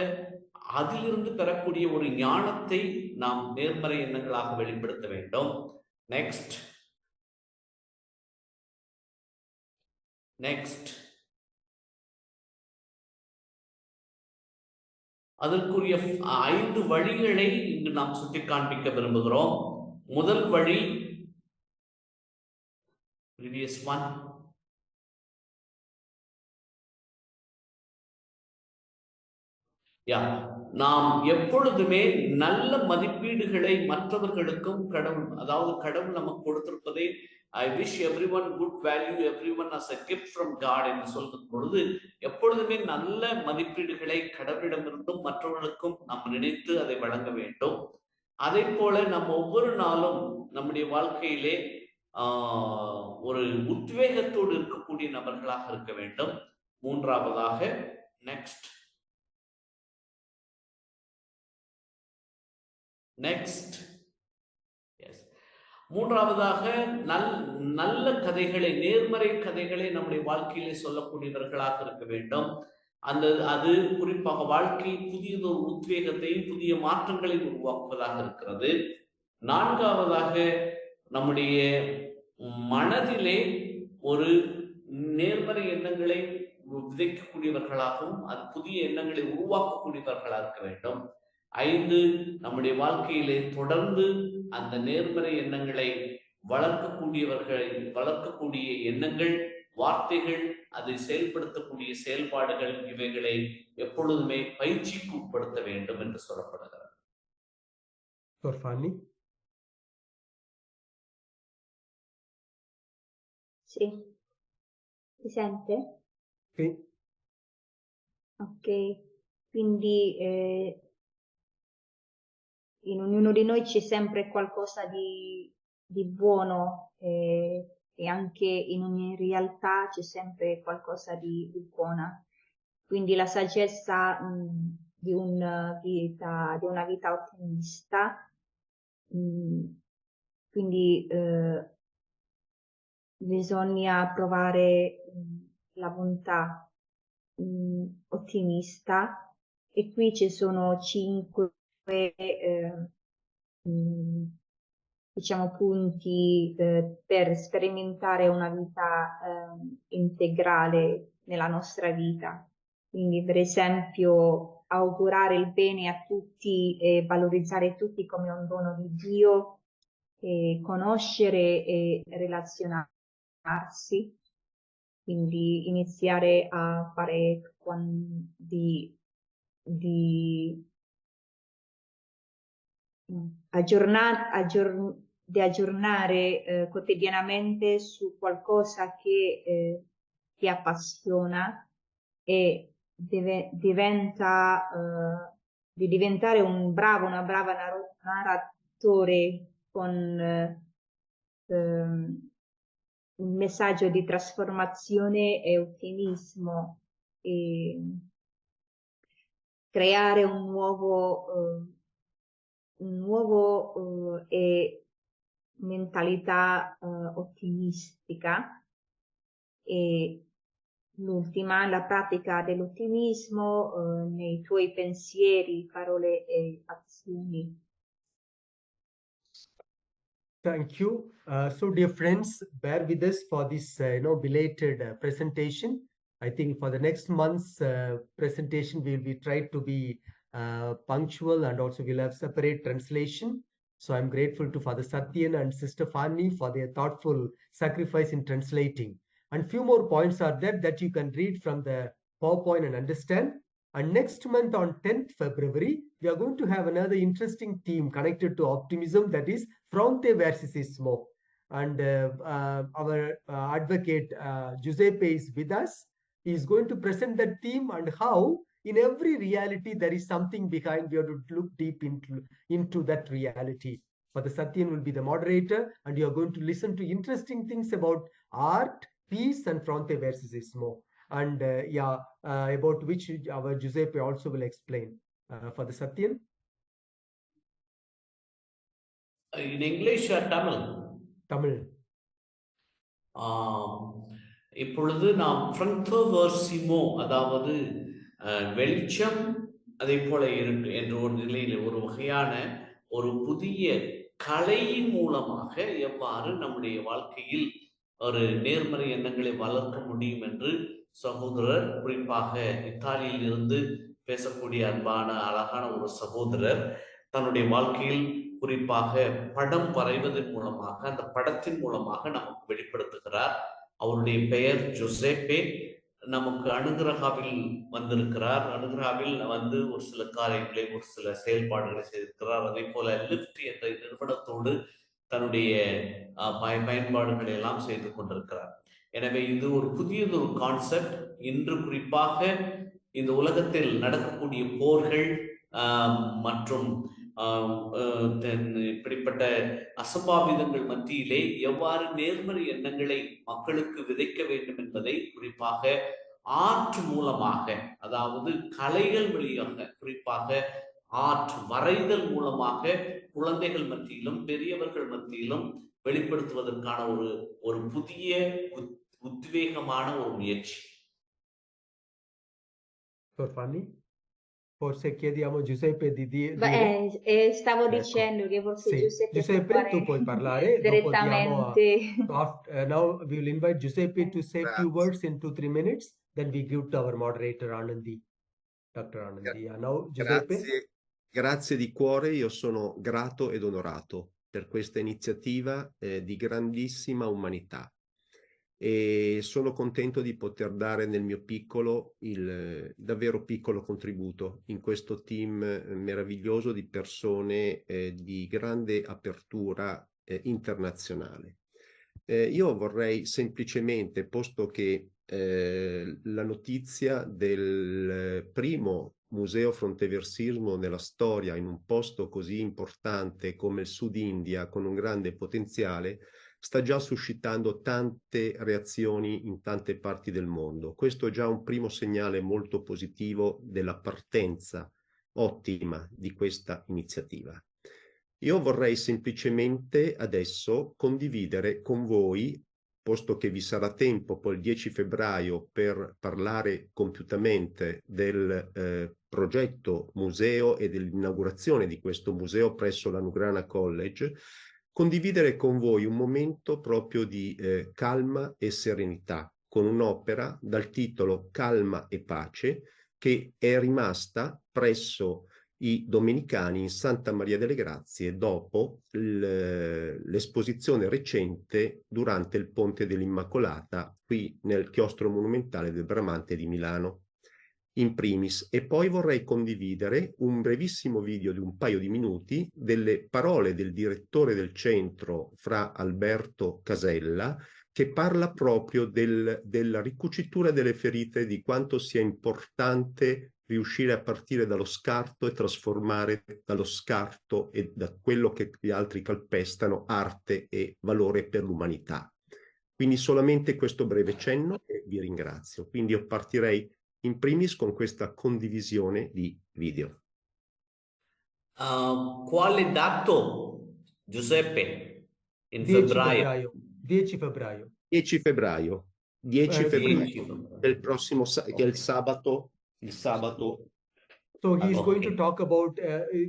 அதிலிருந்து பெறக்கூடிய ஒரு ஞானத்தை நாம் நேர்மறை எண்ணங்களாக வெளிப்படுத்த வேண்டும். நெக்ஸ்ட் அதற்குரிய 5 வழிகளை இங்கு நாம் சுட்டி காண்பிக்க விரும்புகிறோம். முதல் வழி, previous one, நாம் எப்பொழுதுமே நல்ல மதிப்பீடுகளை மற்றவர்களுக்கும் கடவுள் நமக்கு கொடுத்திருப்பதை I wish everyone good value everyone as a gift from God என்று சொல்லும் பொழுது எப்பொழுதுமே நல்ல மதிப்பீடுகளை கடவுளிடமிருந்தும் மற்றவர்களுக்கும் நாம் நினைத்து அதை வழங்க வேண்டும். அதே போல நம்ம ஒவ்வொரு நாளும் நம்முடைய வாழ்க்கையிலே ஒரு உத்வேகத்தோடு இருக்கக்கூடிய நபர்களாக இருக்க வேண்டும். மூன்றாவதாக, நெக்ஸ்ட் மூன்றாவதாக, நல்ல கதைகளை, நேர்மறை கதைகளை நம்முடைய வாழ்க்கையிலே சொல்லக்கூடியவர்களாக இருக்க வேண்டும். அது குறிப்பாக வாழ்க்கை புதியதொரு உத்வேகத்தையும் புதிய மாற்றங்களை உருவாக்குவதாக இருக்கிறது. நான்காவதாக, நம்முடைய மனதிலே ஒரு நேர்மறை எண்ணங்களை விதைக்கக்கூடியவர்களாகவும் அது புதிய எண்ணங்களை உருவாக்கக்கூடியவர்களாக இருக்க வேண்டும். 5, நம்முடைய வாழ்க்கையிலே தொடர்ந்து அந்த நேர்மறை எண்ணங்களை வளர்க்கக்கூடிய எண்ணங்கள், வார்த்தைகள், அதை செயல்படுத்தக்கூடிய செயல்பாடுகள், இவைகளை எப்பொழுதுமே பயிற்சிக்கு உட்படுத்த வேண்டும் என்று சொல்லப்படுகிறது. Fanny? Sì, si sente? Sì. Ok, quindi in ognuno di noi c'è sempre qualcosa di buono e anche in ogni realtà c'è sempre qualcosa di buona. Quindi la saggezza di una vita ottimista, quindi bisogna provare la bontà ottimista, e qui ci sono 5 diciamo punti per sperimentare una vita integrale nella nostra vita. Quindi, per esempio, augurare il bene a tutti e valorizzare tutti come un dono di Dio, e conoscere e relazionarsi, quindi iniziare a fare di aggiornare quotidianamente su qualcosa che ti appassiona e di diventare una brava narratore con un messaggio di trasformazione e ottimismo, e creare un nuovo e mentalità ottimistica. E l'ultima, la pratica dell'ottimismo nei tuoi pensieri, parole e azioni. Thank you. So dear friends, bear with us for this belated presentation. I think for the next month's presentation, we'll be tried to be punctual, and also we'll have separate translation. So I'm grateful to Father Sathian and Sister Fanny for their thoughtful sacrifice in translating. And few more points are there that you can read from the PowerPoint and understand. And next month on 10th February, we are going to have another interesting theme connected to optimism, that is Fronteversismo. And our advocate Giuseppe is with us. He is going to present that theme and how in every reality there is something behind. We have to look deep into that reality. Father Sathian will be the moderator, and you are going to listen to interesting things about art, peace, and Fronteversismo. and about which our Giuseppe also will explain. For the Sathian? In English or Tamil? Tamil. இப்பொழுது நாம் ஃப்ரண்டோவர்சிமோ, அதாவது வெளிச்சம் அதே போல இருட்டு என்ற ஒரு நிலையில் ஒரு வகையான ஒரு புதிய கலையின் மூலமாக எவ்வாறு நம்முடைய வாழ்க்கையில் ஒரு நேர்மறை எண்ணங்களை வளர்க்க முடியும் என்று சகோதரர், குறிப்பாக இத்தாலியில் இருந்து பேசக்கூடிய அன்பான அழகான ஒரு சகோதரர் தன்னுடைய வாழ்க்கையில் குறிப்பாக படம் வரைவதன் மூலமாக, அந்த படத்தின் மூலமாக நமக்கு வெளிப்படுத்துகிறார். அவருடைய பெயர் ஜோசேப்பே. நமக்கு அனுகிரகாவில் வந்திருக்கிறார். அனுகிரகாவில் வந்து ஒரு சில காரியங்களை, ஒரு சில செயல்பாடுகளை செய்திருக்கிறார். அதே போல லிஃப்ட் என்ற நிறுவனத்தோடு தன்னுடைய பயன்பாடுகளை எல்லாம் செய்து கொண்டிருக்கிறார். எனவே இது ஒரு புதியதொரு கான்செப்ட். இன்று குறிப்பாக இந்த உலகத்தில் நடக்கக்கூடிய போர்கள் மற்றும் இப்படிப்பட்ட அசம்பாவிதங்கள் மத்தியிலே எவ்வாறு நேர்மறை எண்ணங்களை மக்களுக்கு விதைக்க வேண்டும் என்பதை குறிப்பாக ஆர்ட் மூலமாக, அதாவது கலைகள் வழியாக, குறிப்பாக ஆர்ட் வரைதல் மூலமாக குழந்தைகள் மத்தியிலும் பெரியவர்கள் மத்தியிலும் வெளிப்படுத்துவதற்கான ஒரு புதிய உத்வேகமான ஒரு முயற்சி. Fanny? Forse chiediamo Giuseppe di dire... stavo ecco. dicendo che forse Sì. Giuseppe tu puoi parlare, direttamente. Now we will invite Giuseppe to say few words in 2-3 minutes, then we give to our moderator Anandhi, Dr. Anandhi. Now Giuseppe. Grazie di cuore, io sono grato ed onorato per questa iniziativa di grandissima umanità. E sono contento di poter dare nel mio piccolo il davvero piccolo contributo in questo team meraviglioso di persone di grande apertura internazionale. Io vorrei semplicemente, posto che la notizia del primo museo Fronteversismo nella storia in un posto così importante come il Sud India, con un grande potenziale, sta già suscitando tante reazioni in tante parti del mondo. Questo è già un primo segnale molto positivo della partenza ottima di questa iniziativa. Io vorrei semplicemente adesso condividere con voi, posto che vi sarà tempo poi il 10 febbraio per parlare compiutamente del progetto museo e dell'inaugurazione di questo museo presso l'Anugrana College, condividere con voi un momento proprio di calma e serenità con un'opera dal titolo Calma e Pace, che è rimasta presso i Domenicani in Santa Maria delle Grazie dopo l'esposizione recente durante il Ponte dell'Immacolata qui nel chiostro monumentale del Bramante di Milano. In primis, e poi vorrei condividere un brevissimo video di un paio di minuti delle parole del direttore del centro Fra Alberto Casella, che parla proprio della ricucitura delle ferite, di quanto sia importante riuscire a partire dallo scarto e trasformare dallo scarto e da quello che gli altri calpestano arte e valore per l'umanità. Quindi solamente questo breve cenno e vi ringrazio. Quindi io partirei in primis con questa condivisione di video. Quale dato, Giuseppe? In 10 febbraio. 10 febbraio. 10 febbraio. 10 febbraio. Del prossimo, che è il sabato. So he is going to talk about,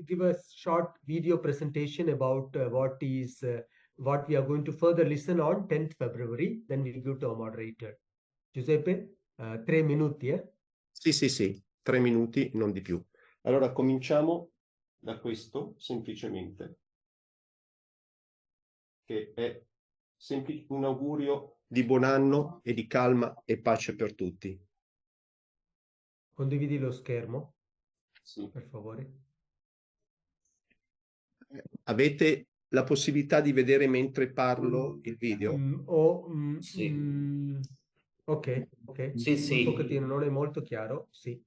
give a short video presentation about what we are going to further listen on 10th February. Then we give to our moderator. Giuseppe, 3 minuti, eh? Sì, 3 minuti, non di più. Allora cominciamo da questo, semplicemente, che è un augurio di buon anno e di calma e pace per tutti. Condividi lo schermo, sì, per favore. Avete la possibilità di vedere mentre parlo il video? Sì. Ok. Sì. Un pochettino, non è molto chiaro, sì.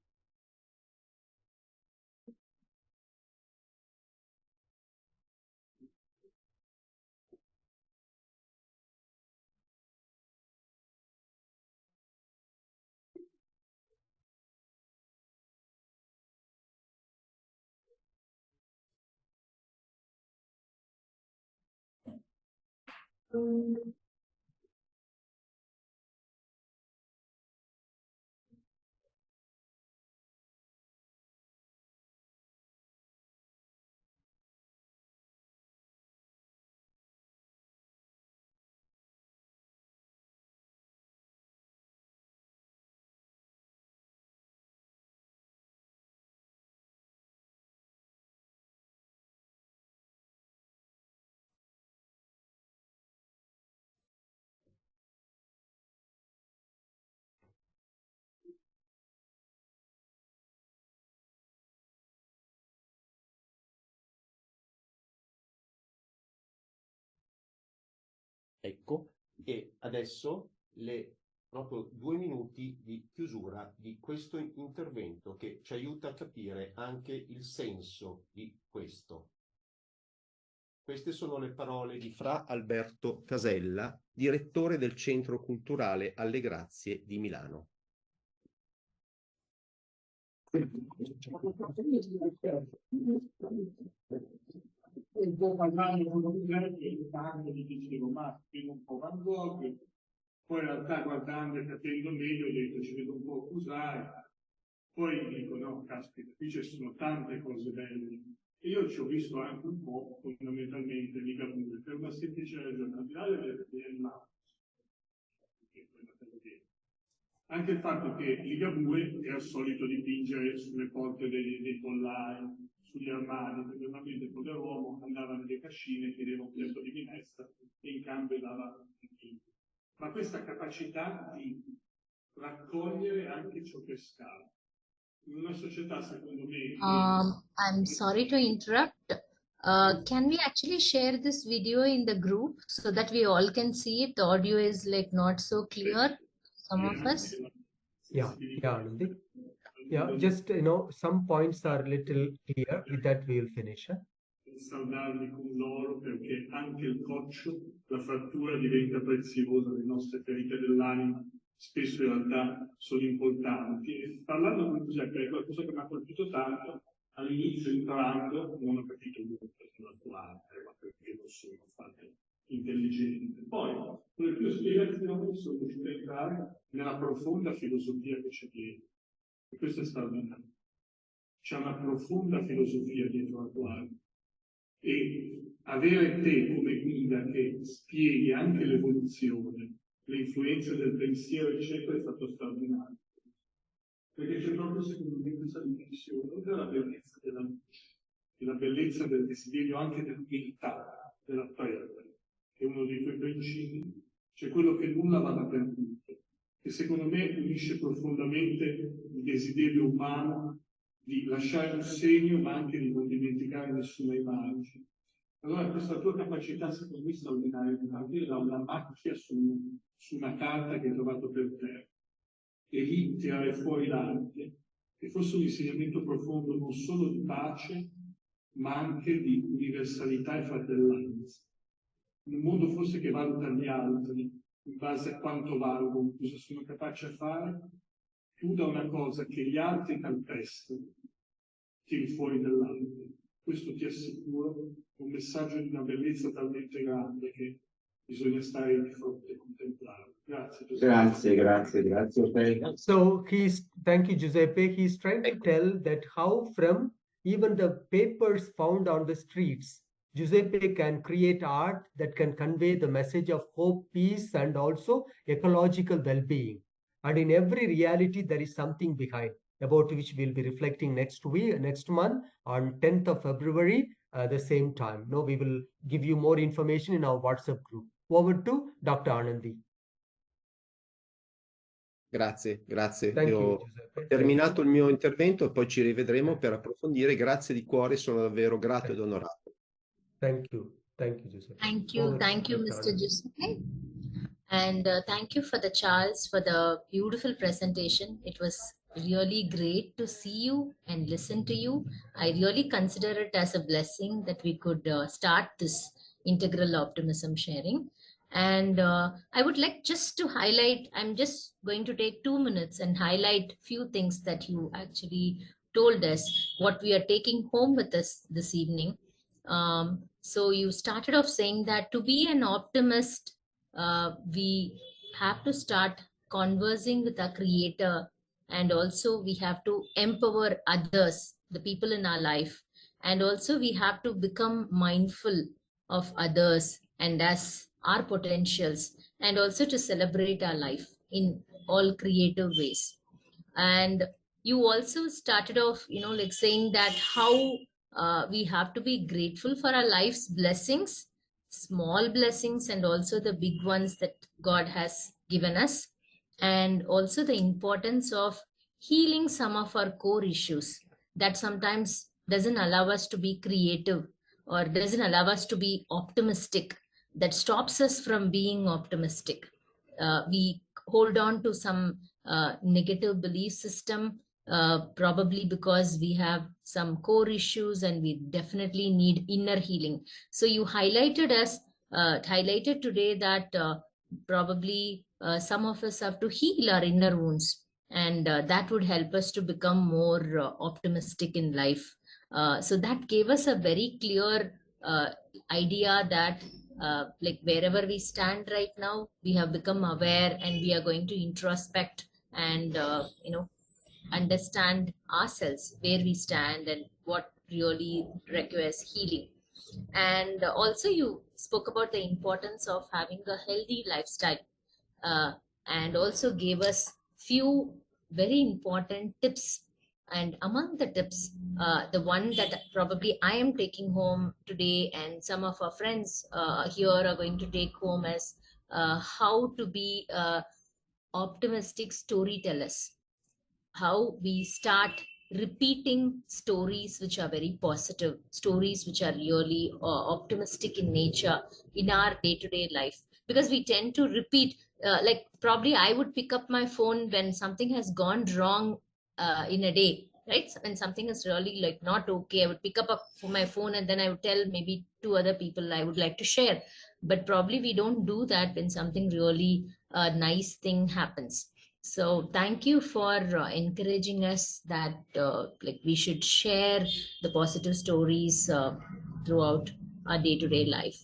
Ecco, e adesso proprio 2 minuti di chiusura di questo intervento che ci aiuta a capire anche il senso di questo. Queste sono le parole di Fra Alberto Casella, direttore del Centro Culturale Alle Grazie di Milano. Un po' parlando con gli dicevo, ma vedo un po' Van Gogh, poi in realtà guardando e capendo meglio ho detto ci vedo un po' accusare, poi dico no, caspita, qui ci sono tante cose belle. E io ci ho visto anche un po' fondamentalmente Ligabue, per una semplice ragione, al di là delle anche il fatto che Ligabue era solito dipingere sulle porte dei pollai, sugli armadi, perché normalmente il pover'uomo andava nelle cascine, chiedeva un piatto di minestra e in cambio dava il dipinto. Ma questa capacità di raccogliere anche ciò che scala. In una società, secondo me... I'm sorry to interrupt. Can we actually share this video in the group so that we all can see it? The audio is like not so clear, some of us. Yeah, Anandhi. Yeah, just, some points are little clear. With that, we will finish. Saldarli con loro perché anche il coccio, la frattura diventa preziosa, le nostre ferite dell'anima spesso in realtà sono importanti. E parlando con Giuseppe, è qualcosa che mi ha colpito tanto, all'inizio entrando non ho capito molto attuale, ma perché non sono state intelligenti. Poi, con le tue spiegazioni sono riuscito a entrare nella profonda filosofia che c'è dietro. E questo è straordinario. C'è una profonda filosofia dietro la quale. E avere te come guida che spieghi anche l'evoluzione, le influenze del pensiero, eccetera, è stato straordinario. Perché c'è proprio, secondo me, questa dimensione, oltre alla bellezza della luce, e la bellezza del desiderio anche dell'umiltà, della perdita, che è uno dei tuoi principi, c'è quello che nulla vada perduto, che secondo me unisce profondamente il desiderio umano di lasciare un segno, ma anche di non dimenticare nessuna immagine. Allora questa tua capacità, secondo me, straordinaria di partire da una macchia su una carta che hai trovato per te, e lì tirare fuori l'arte, che fosse un insegnamento profondo non solo di pace, ma anche di universalità e fratellanza. Un mondo forse che valuta gli altri in base a quanto valgono, cosa sono capaci a fare, tu da una cosa che gli altri calpestano, tiri fuori dall'altro. Questo ti assicuro un messaggio di una bellezza talmente grande che bisogna stare di fronte e contemplare. Grazie, Giuseppe. Grazie. So thank you, Giuseppe. He's trying to tell that how from even the papers found on the streets, Giuseppe can create art that can convey the message of hope, peace, and also ecological well-being. And in every reality, there is something behind, about which we'll be reflecting next month on 10th of February, the same time. No, we will give you more information in our WhatsApp group. Over to Dr. Anandhi. Grazie. Thank Io you, ho Giuseppe. terminato il mio intervento e poi ci rivedremo per approfondire. Grazie di cuore, sono davvero grato ed onorato. Thank you, Giuseppe. Thank you, Mr. Giuseppe. And thank you for the Charles for the beautiful presentation. It was really great to see you and listen to you. I really consider it as a blessing that we could start this integral optimism sharing. And I would like just to highlight, I'm just going to take 2 minutes and highlight few things that you actually told us, what we are taking home with us this evening. So you started off saying that to be an optimist, we have to start conversing with our creator, and also we have to empower others, the people in our life, and also we have to become mindful of others and as our potentials, and also to celebrate our life in all creative ways. And you also started off, like saying that how we have to be grateful for our life's blessings, small blessings and also the big ones that God has given us, and also the importance of healing some of our core issues that sometimes doesn't allow us to be creative or doesn't allow us to be optimistic, that stops us from being optimistic. We hold on to some negative belief system, probably because we have some core issues and we definitely need inner healing. So you highlighted today that probably some of us have to heal our inner wounds, and that would help us to become more optimistic in life. So that gave us a very clear idea that like wherever we stand right now, we have become aware and we are going to introspect and understand ourselves, where we stand and what really requires healing. And also you spoke about the importance of having a healthy lifestyle, and also gave us few very important tips. And among the tips, the one that probably I am taking home today and some of our friends here are going to take home is how to be optimistic storytellers, how we start repeating stories which are very positive, stories which are really optimistic in nature in our day-to-day life, because we tend to repeat, like probably I would pick up my phone when something has gone wrong in a day, right? When something is really like not okay, I would pick up my phone and then I would tell maybe 2 other people I would like to share. But probably we don't do that when something really nice thing happens. So thank you for encouraging us that like we should share the positive stories throughout our day-to-day life.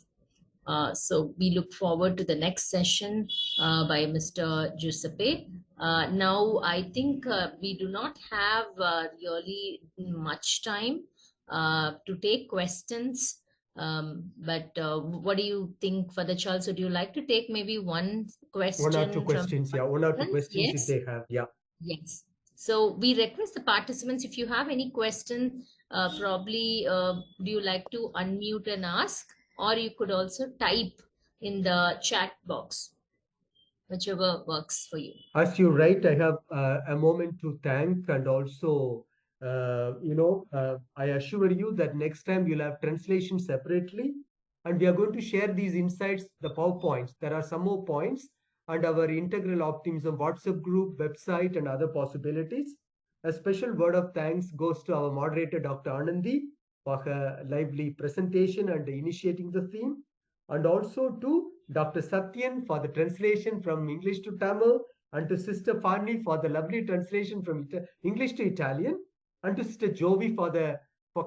So we look forward to the next session by Mr. Giuseppe. Now I think we do not have really much time to take questions. But what do you think, Father Charles? Would you like to take maybe one question? 1 or 2 questions, yeah. 1 or 2 questions yes. if they have, yeah. Yes. So we request the participants, if you have any question, probably do you like to unmute and ask, or you could also type in the chat box, whichever works for you. As you write, I have a moment to thank, and also, I assure you that next time we'll have translation separately, and we are going to share these insights, the PowerPoints. There are some more points, and our Integral Optimism WhatsApp group, website, and other possibilities. A special word of thanks goes to our moderator, Dr. Anandhi, for her lively presentation and initiating the theme, and also to Dr. Sathian for the translation from English to Tamil, and to Sister Fanny for the lovely translation from English to Italian, and to Sister Jovie for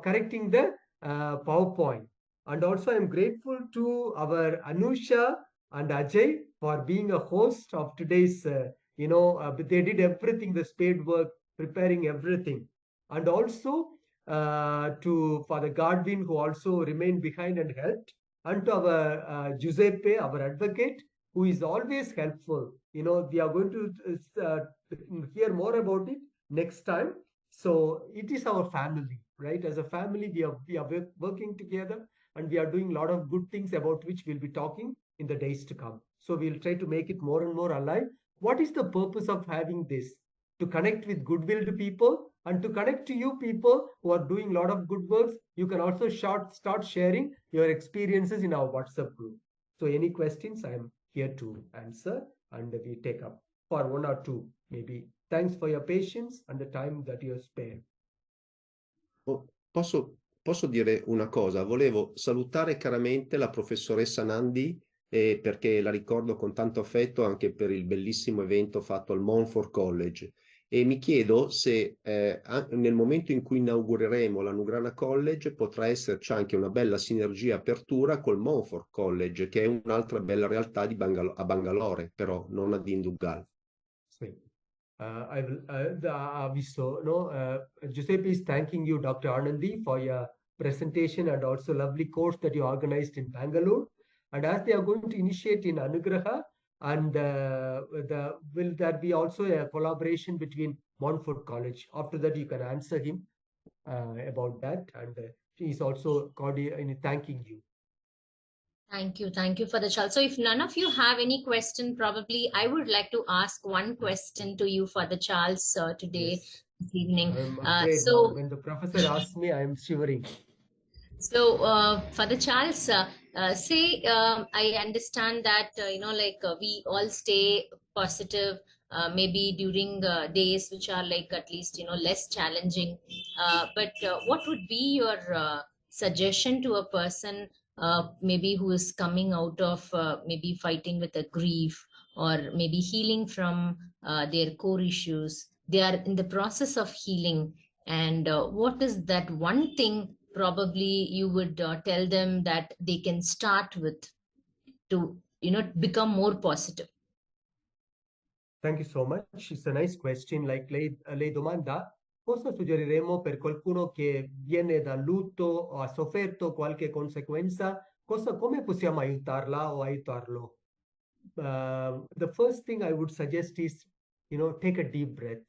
correcting the PowerPoint. And also I'm grateful to our Anusha and Ajay for being a host of today's, they did everything, the spade work, preparing everything. And also to Father Godwin, who also remained behind and helped, and to our Giuseppe, our advocate, who is always helpful. We are going to hear more about it next time. So it is our family, right? As a family, we are working together, and we are doing a lot of good things about which we'll be talking in the days to come. So we'll try to make it more and more alive. What is the purpose of having this? To connect with goodwill to people, and to connect to you people who are doing a lot of good works. You can also start sharing your experiences in our WhatsApp group. So any questions, I'm here to answer, and we take up for 1 or 2 maybe. Thanks for your patience and the time that you have spared. Posso dire una cosa? Volevo salutare caramente la professoressa Anandhi, perché la ricordo con tanto affetto anche per il bellissimo evento fatto al Montfort College. E mi chiedo se nel momento in cui inaugureremo la Nugrana College potrà esserci anche una bella sinergia apertura col Montfort College, che è un'altra bella realtà a Bangalore, però non ad Indugal. Sì. I will, visto, no, Giuseppe is thanking you, Dr. Anandhi, for your presentation and also lovely course that you organized in Bangalore. And as they are going to initiate in Anugraha, and will there be also a collaboration between Montfort College? After that, you can answer him about that, and he is also thanking you. Thank you for the child. So if none of you have any question, probably I would like to ask one question to you for the Charles today, Yes. this evening. I'm afraid So when the professor asks me, I am shivering. So for the Charles, say I understand that we all stay positive, maybe during days which are like at least less challenging. But what would be your suggestion to a person maybe who is coming out of maybe fighting with a grief or maybe healing from their core issues? They are in the process of healing, and what is that one thing probably you would tell them that they can start with to become more positive? Thank you so much. It's a nice question. Like lei domanda, cosa suggeriremo per qualcuno che viene da lutto o ha sofferto qualche conseguenza? Come possiamo aiutarla o aiutarlo? The first thing I would suggest is, take a deep breath.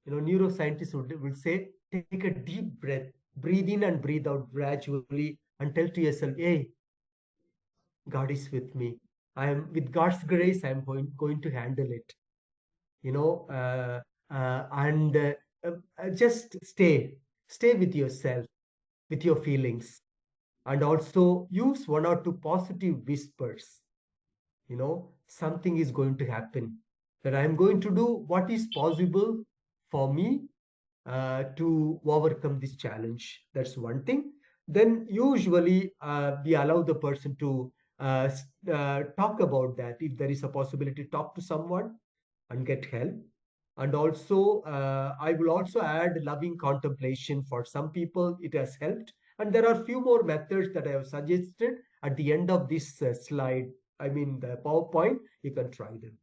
Neuroscientists would say, take a deep breath, breathe in and breathe out gradually, and tell to yourself, hey, God is with me. I am, with God's grace, I'm going to handle it. And just stay with yourself, with your feelings, and also use one or two positive whispers. Something is going to happen, that I'm going to do what is possible for me to overcome this challenge. That's one thing. Then usually we allow the person to talk about that. If there is a possibility, talk to someone and get help. And also, I will also add loving contemplation. For some people, it has helped. And there are few more methods that I have suggested at the end of this slide. I mean, the PowerPoint, you can try them.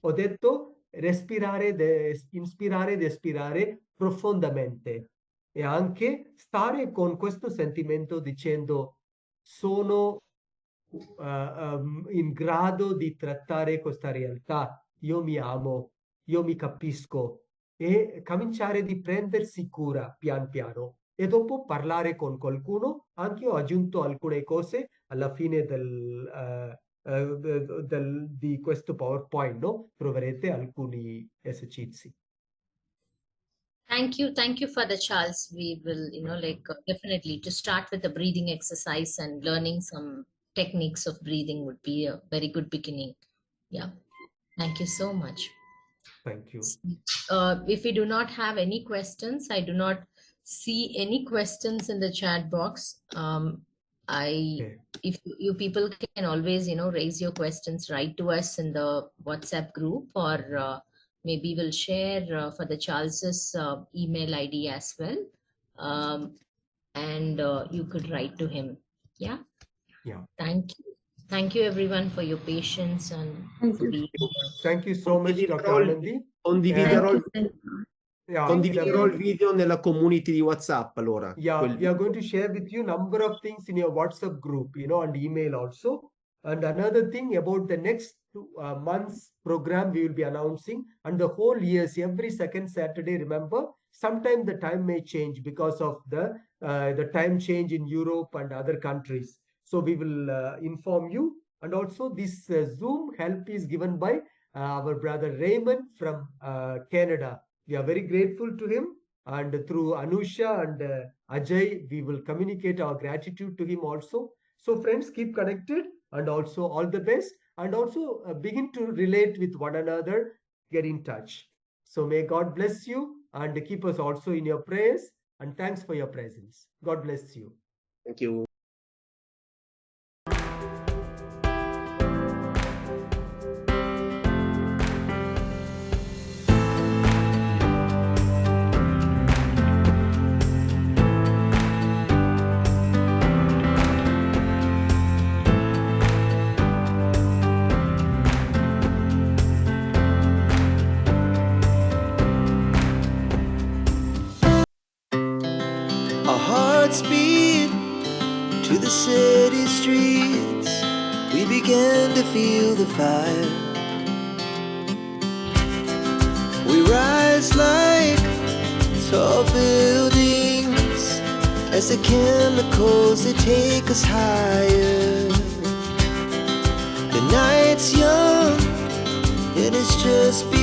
Ho detto respirare, inspirare ed espirare profondamente. E anche stare con questo sentimento dicendo sono in grado di trattare questa realtà. Io mi amo, io mi capisco, e cominciare di prendersi cura pian piano e dopo parlare con qualcuno. Anche io ho aggiunto alcune cose alla fine di questo PowerPoint, no? Troverete alcuni esercizi. Thank you for the Charles. We will definitely to start with the breathing exercise, and learning some techniques of breathing would be a very good beginning. Yeah, thank you so much. Thank you. If we do not have any questions, I do not see any questions in the chat box. If you people can always raise your questions, write to us in the WhatsApp group, or maybe we'll share for the Charles's email ID as well, and you could write to him. Yeah. Thank you everyone for your patience and for being here. Thank you so much, Dr. Anandhi. Condividerò il video nella community di WhatsApp, allora. Yeah, we are going to share with you number of things in your WhatsApp group, and email also. And another thing about the next month's program we will be announcing, and the whole years, every second Saturday, remember, sometimes the time may change because of the time change in Europe and other countries. So we will inform you. And also this Zoom help is given by our brother Raymond from Canada. We are very grateful to him, and through Anusha and Ajay, we will communicate our gratitude to him also. So friends, keep connected, and also all the best, and also begin to relate with one another, get in touch. So may God bless you and keep us also in your prayers, and thanks for your presence. God bless you. Thank you. speed to the city streets. We began to feel the fire. We rise like tall buildings as the chemicals, they take us higher. The night's young and it's just begun.